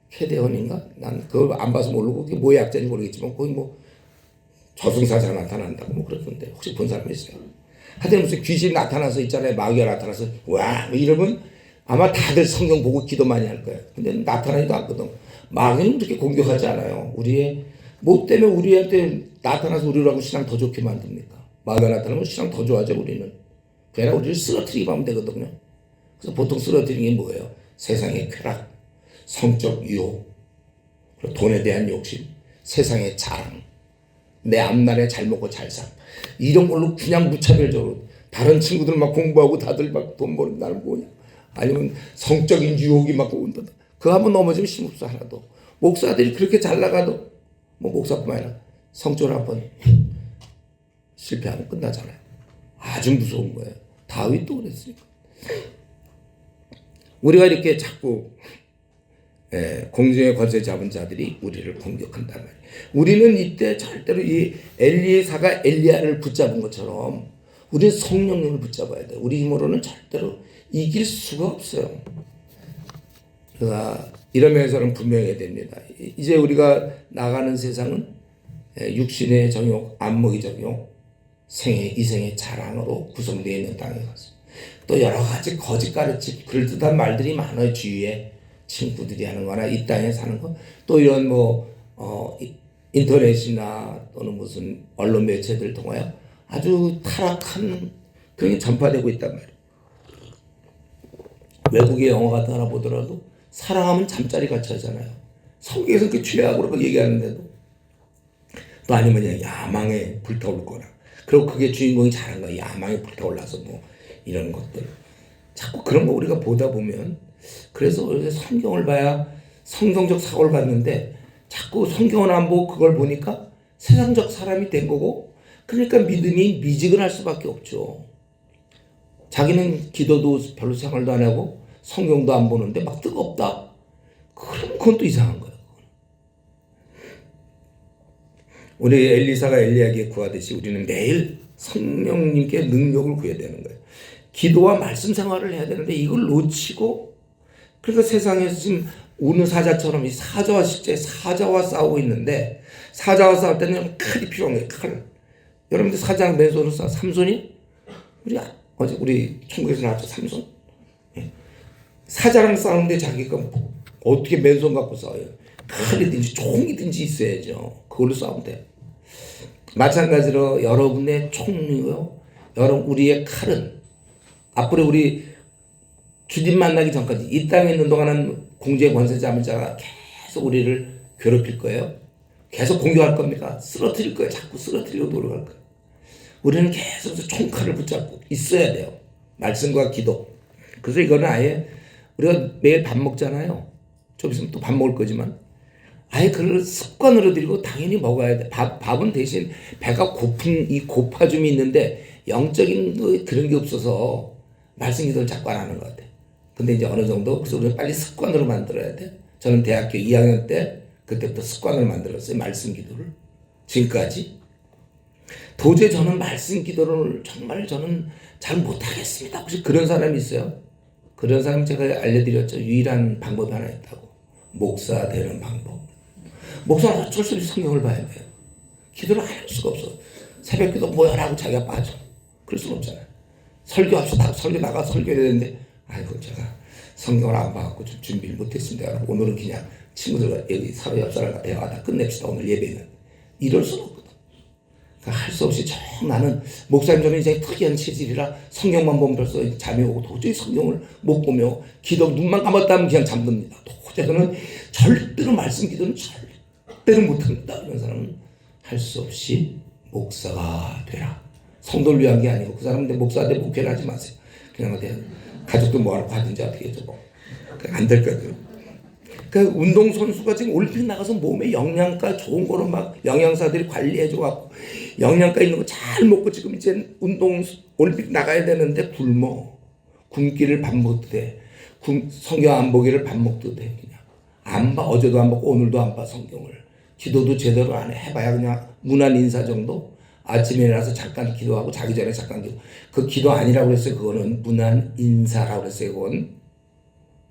Speaker 1: 캐대헌인가? 난 그걸 안 봐서 모르고 그게 뭐 약자인지 모르겠지만 거기 뭐 저승사자가 나타난다고 뭐 그러던데 혹시 본 사람 있어요? 하여튼 무슨 귀신 나타나서 있잖아요. 마귀가 나타나서 와 이러면 아마 다들 성경 보고 기도 많이 할 거예요. 근데 나타나지도 않거든. 마귀는 그렇게 공격하지 않아요. 우리의 뭐 때문에 우리한테 나타나서 우리라고 신앙 더 좋게 만듭니까? 마귀가 나타나면 신앙 더 좋아져. 우리는 그냥 우리를 쓰러뜨리기만 하면 되거든요. 그래서 보통 쓰러뜨리는 게 뭐예요? 세상의 쾌락, 성적 유혹, 그리고 돈에 대한 욕심, 세상의 자랑, 내 앞날에 잘 먹고 잘 살, 이런 걸로 그냥 무차별적으로 다른 친구들 막 공부하고 다들 막 돈 버는 나는 뭐냐, 아니면 성적인 유혹이 막 온다. 그거 한번 넘어지면 힘없어. 하나도. 목사들이 그렇게 잘 나가도 뭐 목사뿐만 아니라 성적으로 한번 실패하면 끝나잖아요. 아주 무서운 거예요. 다윗도 그랬으니까. 우리가 이렇게 자꾸 공중의 권세 잡은 자들이 우리를 공격한단 말이에요. 우리는 이때 절대로 이 엘리사가 엘리야를 붙잡은 것처럼 우리는 성령님을 붙잡아야 돼요. 우리 힘으로는 절대로 이길 수가 없어요. 그러니까 이러면서는 분명해야 됩니다. 이제 우리가 나가는 세상은 육신의 정욕, 안목의 정욕, 이생의 자랑으로 구성되어 있는 땅에 가서 또 여러 가지 거짓 가르침, 그럴듯한 말들이 많아요. 주위에 친구들이 하는 거나 이 땅에 사는 거, 또 이런 인터넷이나 또는 무슨 언론 매체들 통하여 아주 타락한 그런 게 전파되고 있단 말이에요. 외국의 영화 같은 거 하나 보더라도 사랑하면 잠자리 같이 하잖아요. 성경에서 그렇게 죄악으로 얘기하는데도, 또 아니면 그냥 야망에 불타올 거나, 그리고 그게 주인공이 잘한 거야. 야망에 불타올라서 뭐 이런 것들, 자꾸 그런 거 우리가 보다 보면, 그래서 성경을 봐야 성경적 사고를 받는데 자꾸 성경을 안 보고 그걸 보니까 세상적 사람이 된 거고, 그러니까 믿음이 미지근할 수밖에 없죠. 자기는 기도도 별로 생활도 안 하고 성경도 안 보는데 막 뜨겁다. 그럼 그건 또 이상한 거예요. 우리 엘리사가 엘리야에게 구하듯이 우리는 매일 성령님께 능력을 구해야 되는 거예요. 기도와 말씀 생활을 해야 되는데 이걸 놓치고, 그러니까 세상에서 지금 우는 사자처럼 이 사자와 실제 사자와 싸우고 있는데, 사자와 싸울 때는 칼이 필요한 거예요. 칼. 여러분들 사자랑 맨손으로 싸워. 삼손이 어제 우리 천국에서 나왔죠. 삼손. 사자랑 싸우는데 자기가 어떻게 맨손 갖고 싸워요? 칼이든지 총이든지 있어야죠. 그걸로 싸우면 돼. 마찬가지로 여러분의 총이요, 우리의 칼은 앞으로 우리 주님 만나기 전까지 이 땅에 있는 동안은 공주의 권세 잡은 자가 계속 우리를 괴롭힐 거예요. 계속 공격할 겁니까? 쓰러뜨릴 거예요. 자꾸 쓰러뜨리려고 노력할 거예요. 우리는 계속해서 총칼을 붙잡고 있어야 돼요. 말씀과 기도. 그래서 이거는 아예 우리가 매일 밥 먹잖아요. 좀 있으면 또 밥 먹을 거지만 아예 그걸 습관으로 들이고 당연히 먹어야 돼. 밥은 대신 배가 고픈 이 고파줌이 있는데 영적인 그런 게 없어서 말씀 기도를 자꾸 안 하는 것 같아. 근데 이제 어느 정도 그래서 우리는 빨리 습관으로 만들어야 돼. 저는 대학교 2학년 때 그때부터 습관을 만들었어요. 말씀 기도를. 지금까지. 도저히 저는 말씀 기도를 정말 저는 잘 못하겠습니다. 혹시 그런 사람이 있어요? 그런 사람 제가 알려드렸죠. 유일한 방법이 하나 있다고. 목사 되는 방법. 목사는 어쩔 수 없이 성경을 봐야 돼요. 기도를 안 할 수가 없어. 새벽 기도 모여라고 자기가 빠져. 그럴 수는 없잖아요. 설교합시다. 설교 나가 설교해야 되는데, 아이고 제가 성경을 안 봐갖고 좀 준비를 못했습니다. 오늘은 그냥 친구들과 여기 사회 옆사람과 대화하다 끝냅시다. 오늘 예배는. 이럴 수는 없거든. 그러니까 할 수 없이 나는 목사님 저는 인생이 특이한 체질이라 성경만 보면 벌써 잠이 오고 도저히 성경을 못 보며 기도 눈만 감았다 하면 그냥 잠듭니다. 도저히 저는 절대로 말씀 기도는 절대로 못합니다. 이런 사람은 할 수 없이 목사가 되라. 성도를 위한 게 아니고 그 사람한테 목사한테 목회를 하지 마세요. 그냥 가족도 뭐하러 가든지 어떻게 해서 안 될 거예요. 그러니까 운동선수가 지금 올림픽 나가서 몸에 영양가 좋은 거로 막 영양사들이 관리해줘갖고 영양가 있는 거 잘 먹고 지금 이제 올림픽 나가야 되는데 굶기를 밥 먹도 돼. 성경 안 보기를 밥 먹도 돼. 그냥 안 봐. 어제도 안 보고 오늘도 안 봐. 성경을. 기도도 제대로 안 해. 해봐야 그냥 무난 인사 정도. 아침에 일어나서 잠깐 기도하고 자기 전에 잠깐 기도. 그 기도 아니라고 그랬어요. 그거는 무난 인사라고 그랬어요. 그건.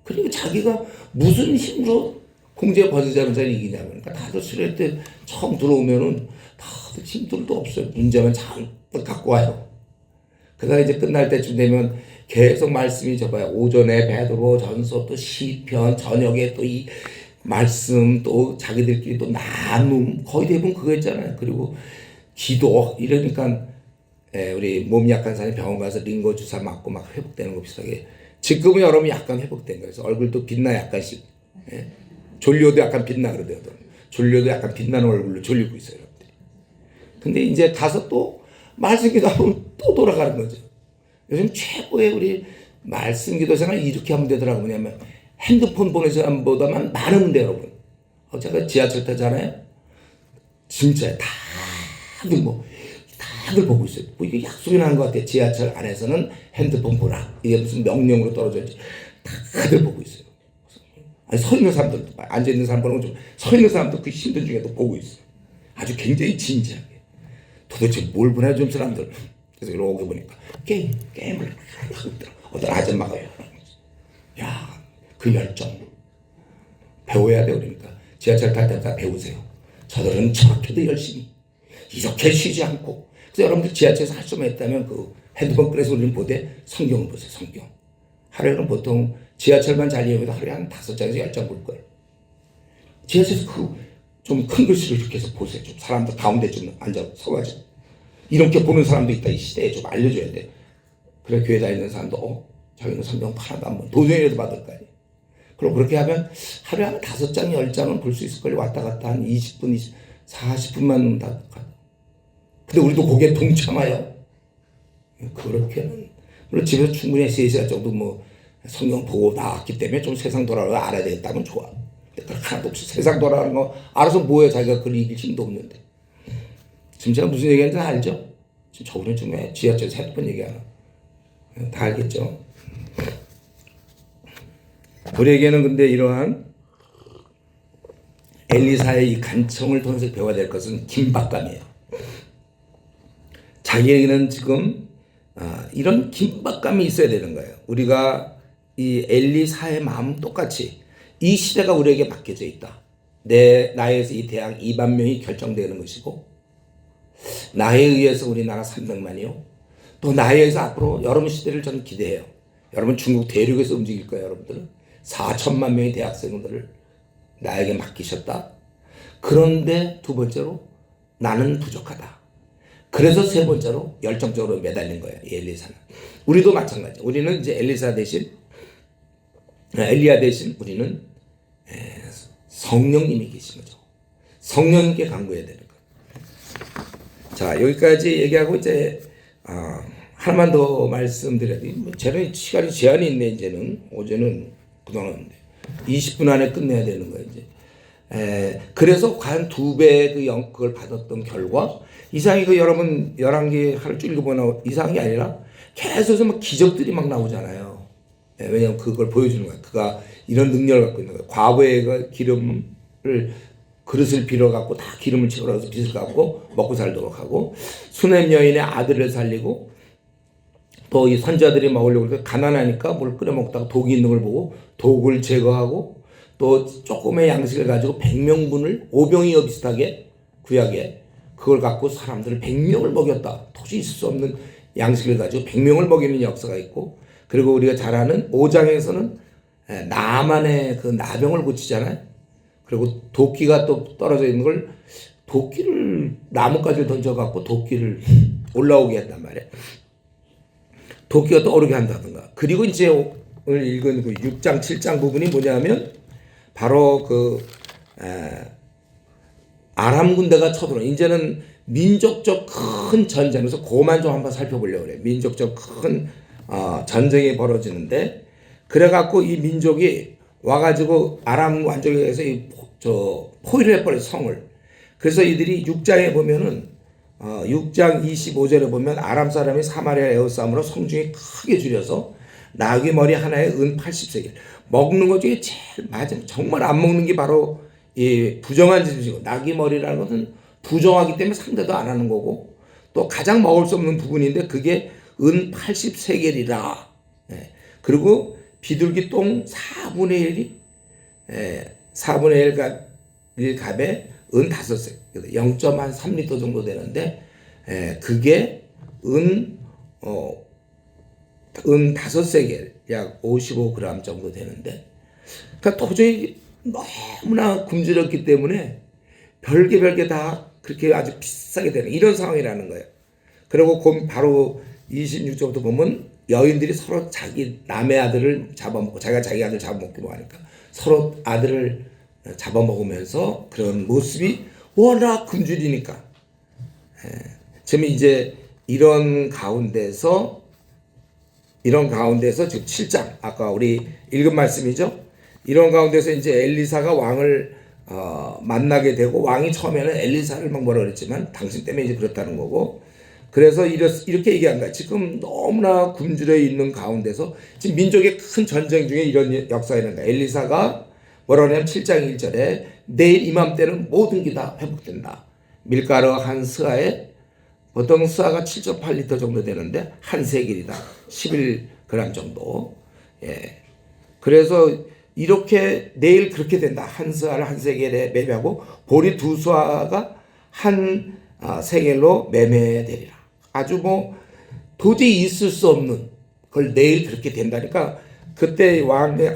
Speaker 1: 그러니까 자기가 무슨 힘으로 공제 권세자를 이기냐면, 그러니까 다들 수련 때 처음 들어오면은 다들 힘들도 없어요. 문제만 잔뜩 갖고 와요. 그러다 이제 끝날 때쯤 되면 계속 말씀이 접어요. 오전에 베드로 전서, 또 시편, 저녁에 또 이 말씀, 또 자기들끼리 또 나눔, 거의 대부분 그거 있잖아요. 그리고 기도, 이러니까 우리 몸 약한 사람이 병원 가서 링거 주사 맞고 막 회복되는 거 비슷하게 지금은 여러분 약간 회복된 거예요. 그래서 얼굴도 빛나 약간씩. 졸려도 약간 빛나 그러더라고요. 졸려도 약간 빛나는 얼굴로 졸리고 있어요, 여러분들이. 근데 이제 가서 또 말씀기도 하면 또 돌아가는 거죠. 요즘 최고의 우리 말씀기도 생활 이렇게 하면 되더라고요. 뭐냐면 핸드폰 보는 사람보다만 많으면 돼요, 여러분. 제가 지하철 타잖아요. 진짜 다들 보고 있어요. 뭐 이게 약속이 나는 것 같아요. 지하철 안에서는 핸드폰 보라. 이게 무슨 명령으로 떨어졌지. 다들 보고 있어요. 아니, 서 있는 사람들도, 앉아 있는 사람 보는 건 좀, 서 있는 사람도 그 힘든 중에도 보고 있어요. 아주 굉장히 진지하게. 도대체 뭘 보내, 좀 사람들. 그래서 이렇게 보니까 게임을 하고 있더라. 어떤 아줌마가요. 야, 그 열정. 배워야 돼, 그러니까. 지하철 탈 때 다 배우세요. 저들은 저렇게도 열심히, 이렇게 쉬지 않고. 그래서 여러분들 지하철에서 할 수만 있다면 그 핸드폰 꺼내서 우리는 보되 성경을 보세요, 성경. 하루에는 보통 지하철만 잘 이용해도 하루에 한 5장에서 10장 볼 거예요. 지하철에서 그 좀 큰 글씨로 이렇게 해서 보세요. 좀 사람들 가운데 좀 앉아 서가지고. 이렇게 보는 사람도 있다. 이 시대에 좀 알려줘야 돼. 그래, 교회 다니는 사람도, 자기는 성경 하나도 안 봐. 도전이라도 받을 거 아니에요. 그럼 그렇게 하면 하루에 한 5장, 10장은 볼 수 있을 걸요. 왔다 갔다 한 20분, 40분만 다. 근데 우리도 거기에 동참하여. 그렇게는. 물론 집에서 충분히 3시간 정도 뭐 성경 보고 나왔기 때문에 좀 세상 돌아가는 거 알아야 되겠다면 좋아. 근데 하나도 없이 세상 돌아가는 거 알아서 뭐해. 자기가 그걸 이길 힘도 없는데. 지금 제가 무슨 얘기하는지 알죠? 지금 저번에 중에 지하철에서 핸드폰 얘기하나. 다 알겠죠? 우리에게는 근데 이러한 엘리사의 이 간청을 통해서 배워야 될 것은 긴박감이에요. 자기에게는 지금 이런 긴박감이 있어야 되는 거예요. 우리가 이 엘리사의 마음 똑같이 이 시대가 우리에게 맡겨져 있다. 나에서 이 대학 2만 명이 결정되는 것이고 나에 의해서 우리나라 300만이요. 또 나에 의해서 앞으로 여러분 시대를 저는 기대해요. 여러분 중국 대륙에서 움직일 거예요. 여러분들은 4천만 명의 대학생들을 나에게 맡기셨다. 그런데 두 번째로 나는 부족하다. 그래서 세 번째로 열정적으로 매달린 거예요. 이 엘리사는. 우리도 마찬가지. 우리는 이제 엘리야 대신 우리는 성령님이 계신 거죠. 성령님께 간구해야 되는 거예요. 자, 여기까지 얘기하고 이제 하나만 더 말씀드려야 돼. 저는 시간이 제한이 있네. 이제는 어제는 그동안 20분 안에 끝내야 되는 거예요. 이제. 그래서 과연 2배 그걸 받았던 결과 이상이 여러분 11개 하루 쭉 읽어보나 이상이 아니라 계속해서 막 기적들이 막 나오잖아요. 왜냐하면 그걸 보여주는 거야. 그가 이런 능력을 갖고 있는 거야. 과거에 그릇을 빌어갖고 다 기름을 채우라서 빚을 갚고 먹고 살도록 하고 수넴 여인의 아들을 살리고 또 이 선자들이 먹으려고 가난하니까 뭘 끓여 먹다가 독이 있는 걸 보고 독을 제거하고 또 조금의 양식을 가지고 100명분을 오병이어 비슷하게 구약에 그걸 갖고 사람들을 100명을 먹였다. 도저히 있을 수 없는 양식을 가지고 100명을 먹이는 역사가 있고 그리고 우리가 잘 아는 5장에서는 나만의 그 나병을 고치잖아요. 그리고 도끼가 또 떨어져 있는 걸 도끼를 나뭇가지를 던져갖고 도끼를 올라오게 했단 말이에요. 도끼가 떠오르게 한다든가. 그리고 이제 오늘 읽은 그 6장, 7장 부분이 뭐냐면 바로 아람 군대가 쳐들어. 이제는 민족적 큰 전쟁에서 그만 좀 한번 살펴보려고 그래요. 민족적 큰 전쟁이 벌어지는데 그래갖고 이 민족이 와가지고 아람 왕족에서 포위를 해버려 성을. 그래서 이들이 6장에 보면은 6장 25절에 보면 아람 사람이 사마리아 에워싸움으로 성중이 크게 줄여서 나귀 머리 하나에 은 80세겔. 먹는 것 중에 제일 정말 안 먹는 게 바로 이 부정한 짓이고 나귀 머리라는 것은 부정하기 때문에 상대도 안 하는 거고 또 가장 먹을 수 없는 부분인데 그게 은 80세겔이라. 그리고 비둘기 똥 4분의 1 값에 은 5세 0.3리터 정도 되는데 그게 은 5세겔 약 55g 정도 되는데 그러니까 도저히 너무나 굶주렸기 때문에 별게 다 그렇게 아주 비싸게 되는 이런 상황이라는 거예요. 그리고 바로 26절부터 보면 여인들이 서로 자기 남의 아들을 잡아먹고 자기가 자기 아들 잡아먹기로 하니까 서로 아들을 잡아먹으면서 그런 모습이 워낙 굶주리니까 지금 이제 이런 가운데서 지금 7장 아까 우리 읽은 말씀이죠. 이런 가운데서 이제 엘리사가 왕을 만나게 되고 왕이 처음에는 엘리사를 막 뭐라 그랬지만 당신 때문에 이제 그렇다는 거고 그래서 이렇게 얘기한 거야. 지금 너무나 굶주려 있는 가운데서 지금 민족의 큰 전쟁 중에 이런 역사가 있는 거야. 엘리사가 뭐라 그러냐면 7장 1절에 내일 이맘때는 모든 게 다 회복된다. 밀가루 한 스아에 보통 스아가 7.8리터 정도 되는데 한 세겔이다. 11g 정도. 예. 그래서 이렇게 내일 그렇게 된다. 한 스아를 한 세겔에 매매하고 보리 두 스아가 한 세겔로 매매되리라. 아주 뭐 도저히 있을 수 없는 걸 내일 그렇게 된다니까. 그때 왕의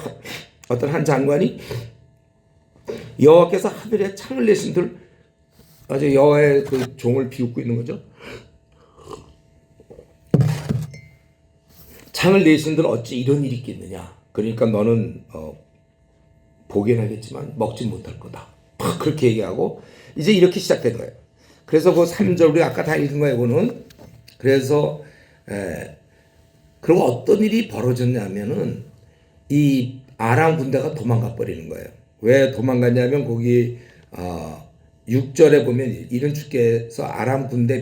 Speaker 1: 어떤 한 장관이 여호와께서 하늘에 창을 내신들 아주 여호와의 그 종을 비웃고 있는 거죠. 창을 내신들 어찌 이런 일이 있겠느냐. 그러니까 너는 보긴 하겠지만 먹지 못할 거다. 그렇게 얘기하고 이제 이렇게 시작된 거예요. 그래서 그 3절 우리 아까 다 읽은 거예요. 이거는 그래서 그리고 어떤 일이 벌어졌냐면은 이 아람 군대가 도망가 버리는 거예요. 왜 도망갔냐면 거기 6절에 보면 이런 주께서 아람 군대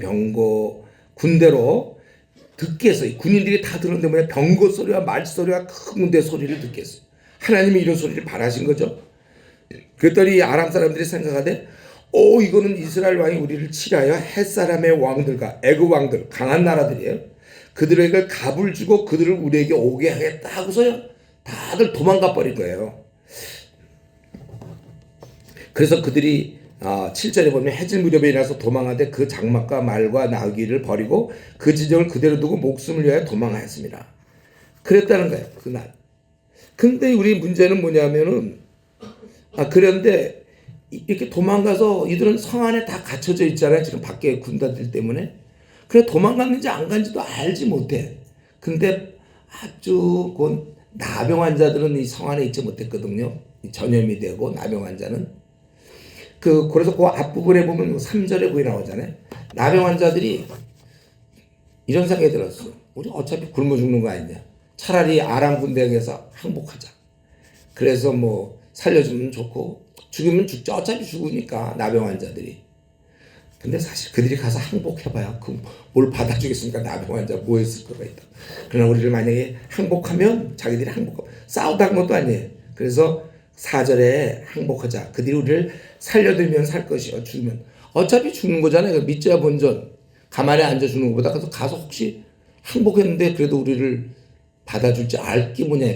Speaker 1: 군대로 듣게 했어요. 군인들이 다 들었는데 뭐냐 병거 소리와 말소리와 큰 군대 소리를 듣게 했어요. 하나님이 이런 소리를 바라신 거죠. 그랬더니 아람 사람들이 생각하되 이거는 이스라엘 왕이 우리를 치하여 햇사람의 왕들과 애굽 왕들 강한 나라들이에요. 그들에게 갑을 주고 그들을 우리에게 오게 하겠다 하고서요 다들 도망가 버린 거예요. 그래서 그들이 7절에 보면 해질 무렵에 일어나서 도망하되 그 장막과 말과 나귀를 버리고 그 지정을 그대로 두고 목숨을 위하여 도망하였습니다. 그랬다는 거예요. 그날. 근데 우리 문제는 뭐냐면은 그런데 이렇게 도망가서 이들은 성 안에 다 갇혀져 있잖아요. 지금 밖에 군단들 때문에. 그래 도망갔는지 안 간지도 알지 못해. 근데 아주 그 나병 환자들은 이 성 안에 있지 못했거든요. 전염이 되고 나병 환자는. 그래서 그 앞부분에 보면 3절에 거기 나오잖아요. 나병 환자들이 이런 생각이 들었어. 우리 어차피 굶어 죽는 거 아니냐. 차라리 아람 군대에서 항복하자. 그래서 뭐 살려주면 좋고 죽이면 죽자. 어차피 죽으니까 나병 환자들이. 근데 사실 그들이 가서 항복해봐야 뭘 받아주겠습니까? 나병 환자 뭐 했을 거가 있다. 그러나 우리를 만약에 항복하면 자기들이 싸우다 한 것도 아니에요. 그래서 4절에 항복하자. 그들이 우리를 살려들면 살 것이요. 죽으면 어차피 죽는 거잖아요. 믿자 본전. 가만히 앉아 죽는 것보다 그래서 가서 혹시 항복했는데 그래도 우리를 받아줄지 알기 뭐냐.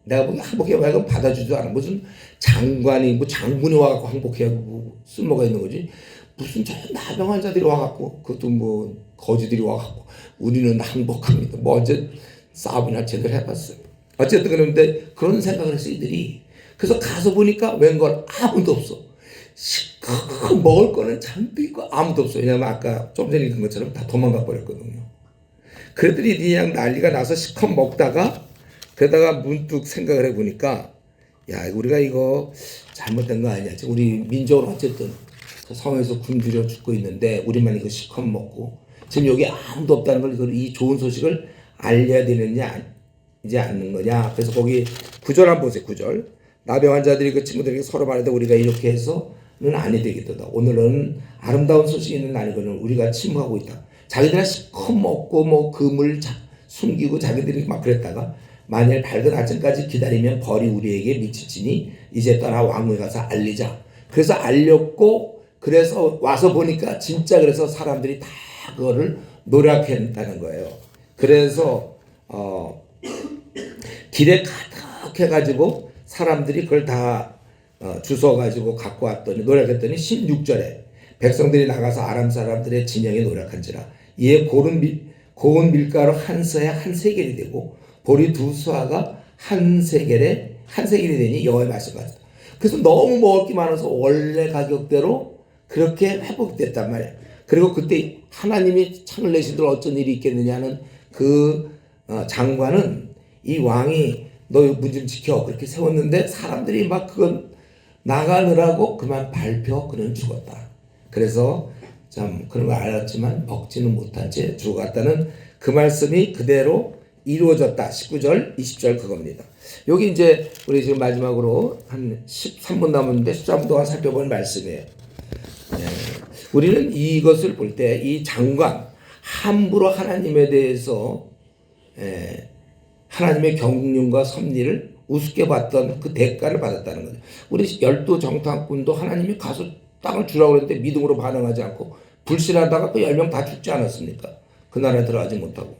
Speaker 1: 내가 보기엔 항복해봐야 그럼 받아주지도 않아. 무슨 장관이 장군이 와갖고 항복해야 쓸모가 있는 거지. 무슨 저 나병 환자들이 와갖고 그것도 뭐 거지들이 와갖고 우리는 항복합니다. 뭐 어제 싸움이나 제대로 해봤어요. 어쨌든 그런데 그런 생각을 해서 이들이 그래서 가서 보니까 웬걸 아무도 없어. 시커 먹을 거는 잔뜩 있고 아무도 없어. 왜냐면 아까 좀 전에 읽은 것처럼 다 도망가 버렸거든요. 그랬더니 그냥 난리가 나서 시커 먹다가 그러다가 문득 생각을 해보니까 야 우리가 이거 잘못된 거 아니야. 우리 민족은 어쨌든 성에서 굶주려 죽고 있는데 우리만 이거 시커 먹고 지금 여기 아무도 없다는 걸 이 좋은 소식을 알려야 되느냐 이제 않는 거냐. 그래서 거기 9절 한번 보세요. 9절 나병 환자들이 그 친구들에게 서로 말하되 우리가 이렇게 해서는 아니 되겠다. 오늘은 아름다운 소식이 있는 날이거든. 우리가 침묵하고 있다. 자기들은 시커 먹고 뭐 금을 숨기고 자기들이 막 그랬다가 만일 밝은 아침까지 기다리면 벌이 우리에게 미치지니 이제 떠나 왕궁에 가서 알리자. 그래서 알렸고 그래서 와서 보니까 진짜 그래서 사람들이 다 그거를 노력했다는 거예요. 그래서 길에 가득 해가지고 사람들이 그걸 다 주워가지고 갖고 왔더니 노력했더니 16절에 백성들이 나가서 아람 사람들의 진영에 노력한지라 이에 고운 밀가루 한 서에 한 세겔이 되고 보리 두 수아가 한 세겔이 되니 여호와의 말씀 같다. 그래서 너무 먹을 게 많아서 원래 가격대로 그렇게 회복됐단 말이야. 그리고 그때 하나님이 창을 내시들 어쩐 일이 있겠느냐는 그 장관은 이 왕이 너 문 좀 지켜 그렇게 세웠는데 사람들이 막 그건 나가느라고 그만 밟혀 그는 죽었다. 그래서 참 그런 걸 알았지만 먹지는 못한 채 죽어갔다는 그 말씀이 그대로 이루어졌다. 19절 20절 그겁니다. 여기 이제 우리 지금 마지막으로 한 13분 남았는데 13분 동안 살펴볼 말씀이에요. 우리는 이것을 볼 때 이 장관 함부로 하나님에 대해서 하나님의 경륜과 섭리를 우습게 봤던 그 대가를 받았다는 거죠. 우리 12정탐꾼도 하나님이 가서 땅을 주라고 그랬는데 믿음으로 반응하지 않고 불신하다가 그 10명 다 죽지 않았습니까? 그 나라에 들어가지 못하고.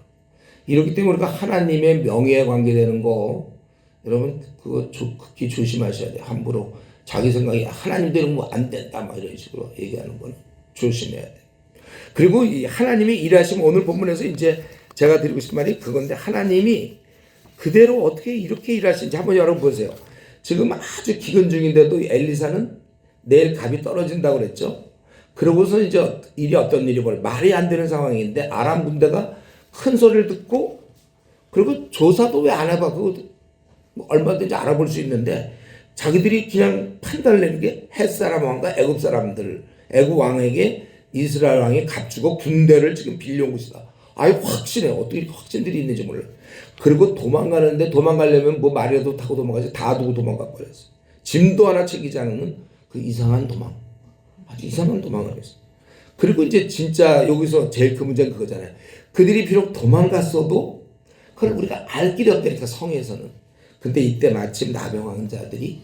Speaker 1: 이렇기 때문에 우리가 하나님의 명예에 관계되는 거 여러분 그거 극히 조심하셔야 돼요. 함부로 자기 생각이 하나님 되는 거 안 된다 막 이런 식으로 얘기하는 거는 조심해야 돼요. 그리고 이 하나님이 일하시면 오늘 본문에서 이제 제가 드리고 싶은 말이 그건데 하나님이 그대로 어떻게 이렇게 일하시는지 한번 여러분 보세요. 지금 아주 기근 중인데도 엘리사는 내일 갑이 떨어진다고 그랬죠. 그러고서 이제 일이 어떤 일이 벌 말이 안 되는 상황인데 아람 군대가 큰 소리를 듣고 그리고 조사도 왜 안 해봐? 그거 얼마든지 알아볼 수 있는데 자기들이 그냥 판단을 내는 게 햇사람 왕과 애굽 사람들 애굽 왕에게 이스라엘 왕이 값주고 군대를 지금 빌려온 것이다. 아예 확신해. 어떻게 이렇게 확신들이 있는지 몰라. 그리고 도망가는데 도망가려면 뭐 말이라도 타고 도망가지 다 두고 도망가 버렸어. 짐도 하나 챙기지 않는 그 이상한 도망. 아주 이상한 도망을 했어. 그리고 이제 진짜 여기서 제일 큰 문제는 그거잖아요. 그들이 비록 도망갔어도 그걸 우리가 알 길이 없다니까 성에서는. 근데 이때 마침 나병 환자들이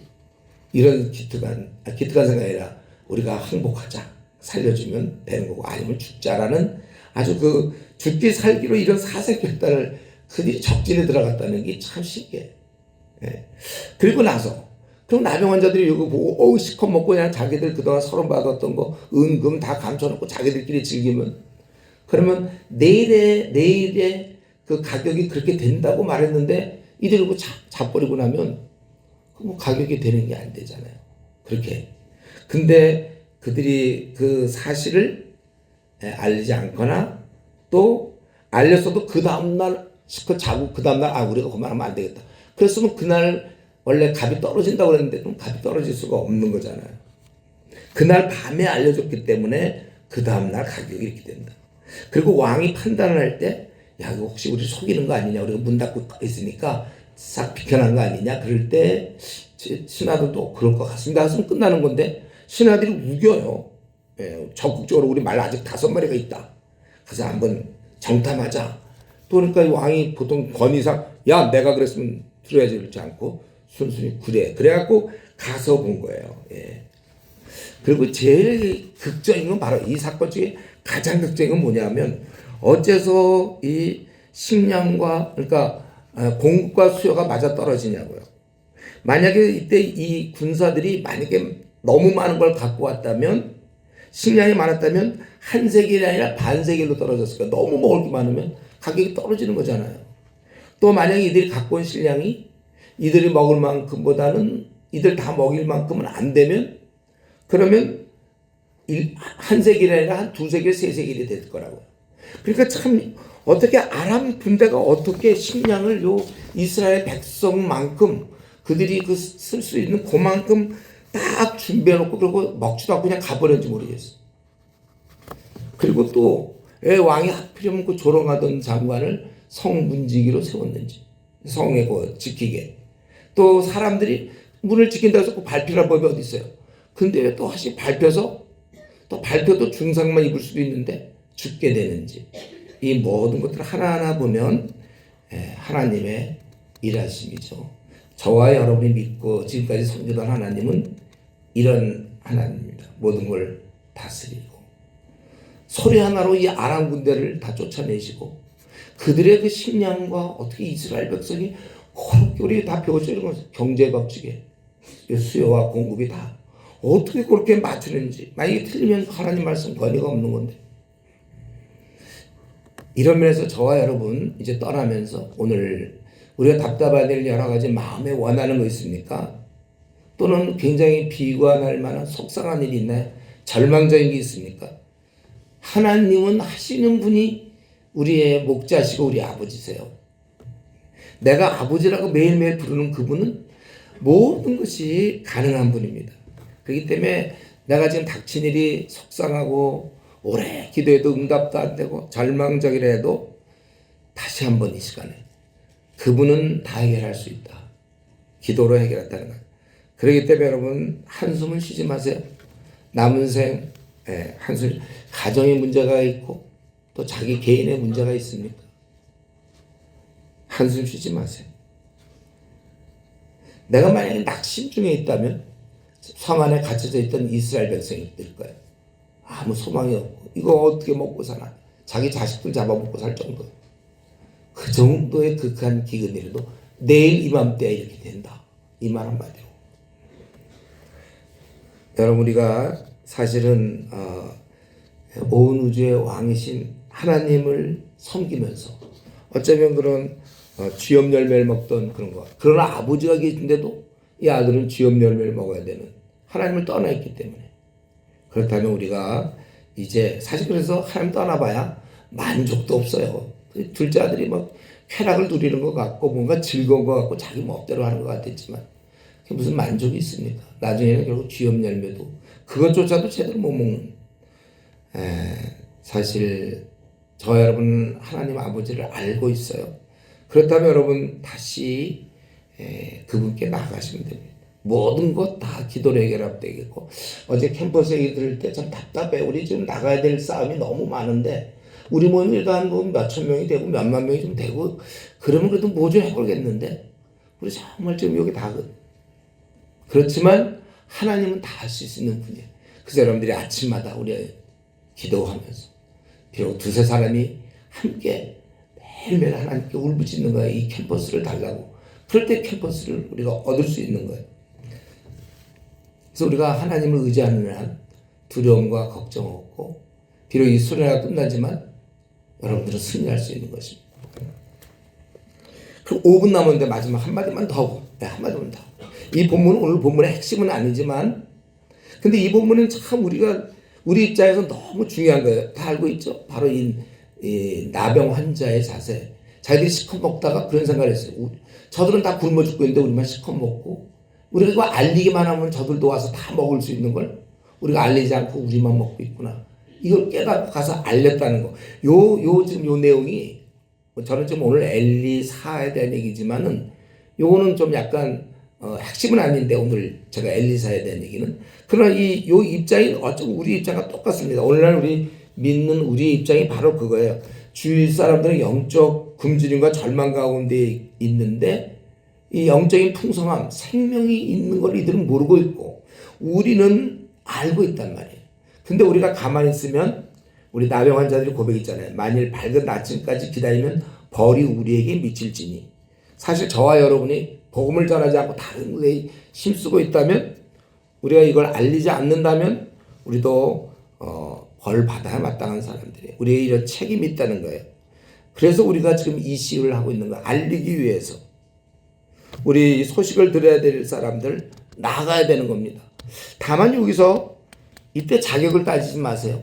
Speaker 1: 이런 기특한 생각이 아니라 우리가 항복하자 살려주면 되는 거고 아니면 죽자라는 아주 그 죽기 살기로 이런 사색결단을 그들이 적진에 들어갔다는 게 참 신기해. 예. 그리고 나서 그럼 나병 환자들이 이거 보고 시컷 먹고 그냥 자기들 그동안 서론 받았던 거 은금 다 감춰놓고 자기들끼리 즐기면 그러면 내일의 그 가격이 그렇게 된다고 말했는데 이들이 뭐 잡버리고 나면 뭐 가격이 되는 게 안 되잖아요. 그렇게. 근데 그들이 그 사실을 알리지 않거나 또 알렸어도 그 다음날 시컷 자고 그 다음날 우리가 그만하면 안 되겠다. 그랬으면 그날 원래 값이 떨어진다고 그랬는데 그럼 값이 떨어질 수가 없는 거잖아요. 그날 밤에 알려줬기 때문에 그 다음날 가격이 이렇게 된다. 그리고 왕이 판단을 할 때 야, 이거 혹시 우리 속이는 거 아니냐? 우리가 문 닫고 있으니까 싹 비켜난 거 아니냐? 그럴 때 신하들도 그럴 것 같습니다. 했으면 끝나는 건데 신하들이 우겨요. 예, 적극적으로 우리 말 아직 5마리가 있다. 가서 한번 정탐하자. 또 그러니까 왕이 보통 권위상 야 내가 그랬으면 들어야지 그렇지 않고 순순히 그래갖고 가서 본 거예요. 예. 그리고 제일 극적인 건 바로 이 사건 중에 가장 극적인 건 뭐냐면 어째서 이 식량과 그러니까 공급과 수요가 맞아 떨어지냐고요. 만약에 이때 이 군사들이 만약에 너무 많은 걸 갖고 왔다면 식량이 많았다면 한 세겔이 아니라 반 세겔로 떨어졌을 거예요. 너무 먹을 게 많으면 가격이 떨어지는 거잖아요. 또 만약에 이들이 갖고 온 식량이 이들이 먹을 만큼보다는 이들 다 먹일 만큼은 안 되면 그러면 한 세겔이 아니라 한 2세겔, 3세겔이 될 거라고요. 그러니까 참 어떻게 아람 군대가 어떻게 식량을 요 이스라엘 백성만큼 그들이 그 쓸 수 있는 그만큼 딱 준비해놓고 그리고 먹지도 않고 그냥 가버렸는지 모르겠어. 그리고 또 왜 왕이 하필이면 그 조롱하던 장관을 성문지기로 세웠는지 성에 그 지키게 또 사람들이 문을 지킨다고 해서 그 발표할 법이 어디 있어요. 근데 왜 또 다시 밟혀서 또 발표도 중상만 입을 수도 있는데 죽게 되는지 이 모든 것들을 하나하나 보면 하나님의 일하심이죠. 저와 여러분이 믿고 지금까지 섬기던 하나님은 이런 하나님입니다. 모든 걸 다스리고 소리 하나로 이 아람 군대를 다 쫓아내시고 그들의 그 식량과 어떻게 이스라엘 백성이 그렇게 우리 다 배웠죠. 이런 거 경제법칙에 수요와 공급이 다 어떻게 그렇게 맞추는지 만약에 틀리면 하나님 말씀 권위가 없는 건데 이런 면에서 저와 여러분 이제 떠나면서 오늘 우리가 답답해야 될 여러 가지 마음에 원하는 거 있습니까? 또는 굉장히 비관할 만한 속상한 일이 있나요? 절망적인 게 있습니까? 하나님은 하시는 분이 우리의 목자시고 우리 아버지세요. 내가 아버지라고 매일매일 부르는 그분은 모든 것이 가능한 분입니다. 그렇기 때문에 내가 지금 닥친 일이 속상하고 오래 기도해도 응답도 안 되고 절망적이라 해도 다시 한번 이 시간에 그분은 다 해결할 수 있다. 기도로 해결했다는 거예요. 그렇기 때문에 여러분 한숨을 쉬지 마세요. 남은 생 한숨, 가정의 문제가 있고 또 자기 개인의 문제가 있습니까? 한숨 쉬지 마세요. 내가 만약에 낙심 중에 있다면 성 안에 갇혀져 있던 이스라엘 백성이 될 거예요. 아무 소망이 없고 이거 어떻게 먹고 사나. 자기 자식들 잡아먹고 살 정도. 그 정도의 극한 기근이라도 내일 이맘때에 이렇게 된다. 이 말 한마디로. 여러분 우리가 사실은 온 우주의 왕이신 하나님을 섬기면서 어쩌면 그런 쥐염 열매를 먹던 그런 거. 그러나 아버지가 계신데도 이 아들은 쥐염 열매를 먹어야 되는 하나님을 떠나 있기 때문에. 그렇다면 우리가 이제 사실 그래서 하나님 떠나봐야 만족도 없어요. 둘째 아들이 막 쾌락을 누리는 것 같고 뭔가 즐거운 것 같고 자기 멋대로 하는 것 같았지만 그게 무슨 만족이 있습니까? 나중에는 결국 쥐염 열매도 그것조차도 제대로 못 먹는. 사실 저 여러분 하나님 아버지를 알고 있어요. 그렇다면 여러분 다시 그분께 나가시면 됩니다. 모든 것 다 기도로 해결하면 되겠고 어제 캠퍼스 얘기 들을 때 참 답답해. 우리 지금 나가야 될 싸움이 너무 많은데 우리 모임 일단 뭐 몇천 명이 되고 몇만 명이 좀 되고 그러면 그래도 뭐 좀 해보겠는데 우리 정말 지금 여기 다 그렇지만 하나님은 다 할 수 있는 분이에요. 그래서 여러분들이 아침마다 우리 기도하면서 비록 두세 사람이 함께 매일매일 하나님께 울부짖는 거예요. 이 캠퍼스를 달라고. 그럴 때 캠퍼스를 우리가 얻을 수 있는 거예요. 그래서 우리가 하나님을 의지하는 한 두려움과 걱정 없고 비록 이 수련회가 끝나지만 여러분들은 승리할 수 있는 것입니다. 그럼 5분 남았는데 마지막 한마디만 더 하고 한마디만 더 하고. 이 본문은 오늘 본문의 핵심은 아니지만 근데 이 본문은 참 우리 입장에서 너무 중요한 거예요. 다 알고 있죠? 바로 이 나병 환자의 자세. 자기들이 시커 먹다가 그런 생각을 했어요. 저들은 다 굶어 죽고 있는데 우리만 시커 먹고 우리가 그거 알리기만 하면 저들도 와서 다 먹을 수 있는 걸 우리가 알리지 않고 우리만 먹고 있구나. 이걸 깨닫고 가서 알렸다는 거. 지금 요 내용이 저는 지금 오늘 엘리사에 대한 얘기지만은 요거는 좀 약간 핵심은 아닌데 오늘 제가 엘리사에 대한 얘기는 그러나 요 입장이 어쩌면 우리 입장과 똑같습니다. 오늘날 우리 믿는 우리의 입장이 바로 그거예요. 주위 사람들은 영적 굶주림과 절망 가운데 있는데 이 영적인 풍성함, 생명이 있는 걸 이들은 모르고 있고 우리는 알고 있단 말이에요. 근데 우리가 가만히 있으면 우리 나병 환자들이 고백했잖아요. 만일 밝은 아침까지 기다리면 벌이 우리에게 미칠지니. 사실 저와 여러분이 복음을 전하지 않고 다른 것에 힘쓰고 있다면 우리가 이걸 알리지 않는다면 우리도 벌 받아야 마땅한 사람들이에요. 우리의 이런 책임이 있다는 거예요. 그래서 우리가 지금 이 시위를 하고 있는 거예요. 알리기 위해서. 우리 소식을 들어야 될 사람들 나가야 되는 겁니다. 다만 여기서 이때 자격을 따지지 마세요.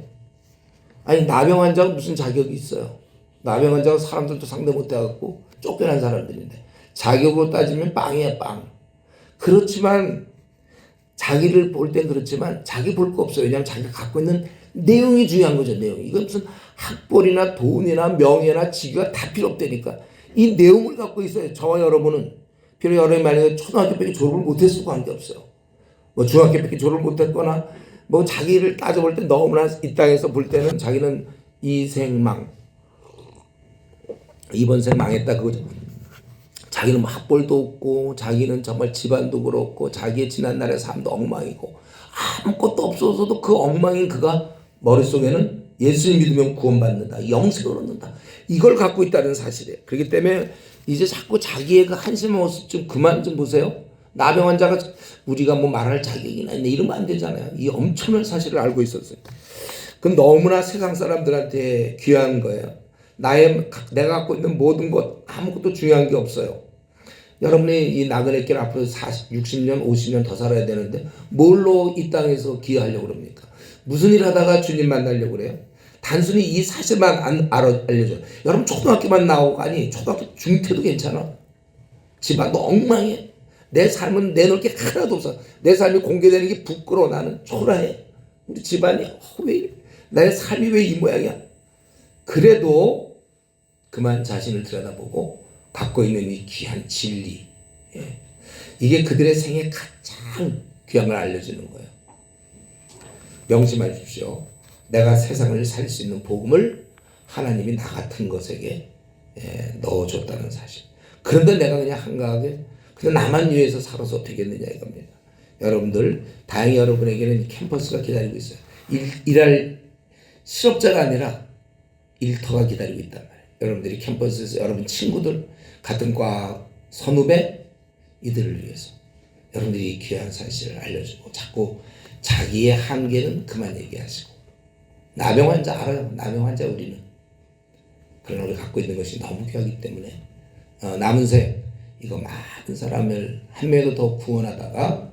Speaker 1: 아니 나병 환자가 무슨 자격이 있어요. 나병 환자가 사람들도 상대 못해갖고 쫓겨난 사람들인데 자격으로 따지면 빵이에요. 빵. 그렇지만 자기를 볼 땐 그렇지만 자기 볼 거 없어요. 왜냐하면 자기가 갖고 있는 내용이 중요한 거죠. 내용. 이건 무슨 학벌이나 돈이나 명예나 직위가 다 필요 없다니까. 이 내용을 갖고 있어요. 저와 여러분은 비록 여러분이 만약에 초등학교밖에 졸업을 못했을 관계없어요. 뭐 중학교밖에 졸업을 못했거나 뭐 자기를 따져볼 때 너무나 이 땅에서 볼 때는 자기는 이생망 이번 생 망했다 그거죠. 자기는 뭐 학벌도 없고 자기는 정말 집안도 그렇고 자기의 지난날의 삶도 엉망이고 아무것도 없어서도 그 엉망인 그가 머릿속에는 예수님 믿으면 구원받는다. 영생을 얻는다. 이걸 갖고 있다는 사실이에요. 그렇기 때문에 이제 자꾸 자기의 그 한심한 모습 좀 그만 좀 보세요. 나병 환자가 우리가 뭐 말할 자격이나 이러면 안 되잖아요. 이 엄청난 사실을 알고 있었어요. 그건 너무나 세상 사람들한테 귀한 거예요. 내가 갖고 있는 모든 것 아무것도 중요한 게 없어요. 여러분이 이 나그네 길 앞으로 40, 60년, 50년 더 살아야 되는데 뭘로 이 땅에서 기여하려고 그럽니까? 무슨 일 하다가 주님 만나려고 그래요? 단순히 이 사실만 알려줘. 여러분 초등학교만 나오고 아니 초등학교 중퇴도 괜찮아. 집안도 엉망해. 내 삶은 내놓을 게 하나도 없어. 내 삶이 공개되는 게 부끄러워. 나는 초라해. 우리 집안이 왜 이래? 나의 삶이 왜 이 모양이야? 그래도 그만 자신을 들여다보고 갖고 있는 이 귀한 진리, 이게 그들의 생에 가장 귀한 걸 알려주는 거예요. 명심하십시오. 내가 세상을 살 수 있는 복음을 하나님이 나 같은 것에게 넣어줬다는 사실. 그런데 내가 그냥 한가하게 그냥 나만 위해서 살아서 어떻게 겠느냐 이겁니다. 여러분들 다행히 여러분에게는 캠퍼스가 기다리고 있어요. 일할 실업자가 아니라 일터가 기다리고 있단 말이에요. 여러분들이 캠퍼스에서 여러분 친구들 같은 과 선후배 이들을 위해서 여러분들이 이 귀한 사실을 알려주고 자꾸 자기의 한계는 그만 얘기하시고 남의 환자 알아요. 남의 환자 우리는. 그러나 우리 갖고 있는 것이 너무 귀하기 때문에 남은 새 이거 많은 사람을 한 명이라도 더 구원하다가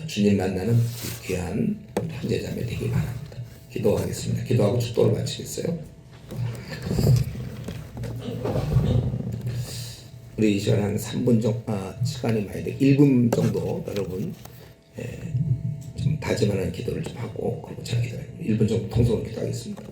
Speaker 1: 주님 만나는 귀한 형제자매 되길 바랍니다. 기도하겠습니다. 기도하고 축도를 마치겠어요. 우리 이 시간 한 3분 정도 시간이 많이 돼 1분 정도 여러분 좀 다짐하는 기도를 좀 하고 그리고 제가 기도해요. 1분 정도 통성으로 기도하겠습니다.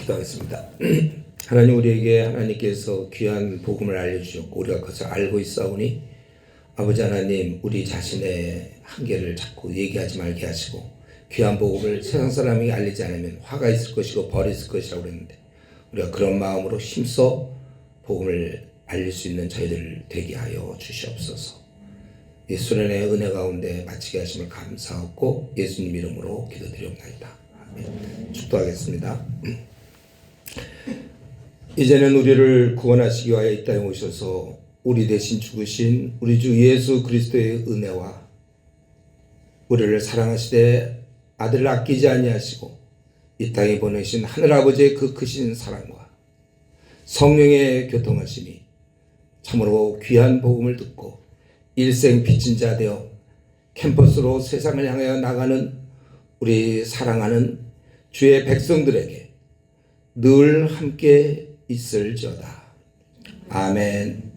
Speaker 1: 기도하겠습니다. 하나님 우리에게 하나님께서 귀한 복음을 알려주셨고 우리가 그것을 알고 있사오니 아버지 하나님 우리 자신의 한계를 자꾸 얘기하지 말게 하시고 귀한 복음을 세상 사람에게 알리지 않으면 화가 있을 것이고 벌이 있을 것이라고 그랬는데 우리가 그런 마음으로 힘써 복음을 알릴 수 있는 저희들 되게 하여 주시옵소서. 예수님의 은혜 가운데 마치게 하심을 감사하고 예수님 이름으로 기도드리옵나이다. 아멘. 축도하겠습니다. 이제는 우리를 구원하시기 위하여 이 땅에 오셔서 우리 대신 죽으신 우리 주 예수 그리스도의 은혜와 우리를 사랑하시되 아들을 아끼지 아니하시고 이 땅에 보내신 하늘아버지의 그 크신 사랑과 성령의 교통하심이 참으로 귀한 복음을 듣고 일생 빚진 자 되어 캠퍼스로 세상을 향하여 나가는 우리 사랑하는 주의 백성들에게 늘 함께 있을지어다. 아멘.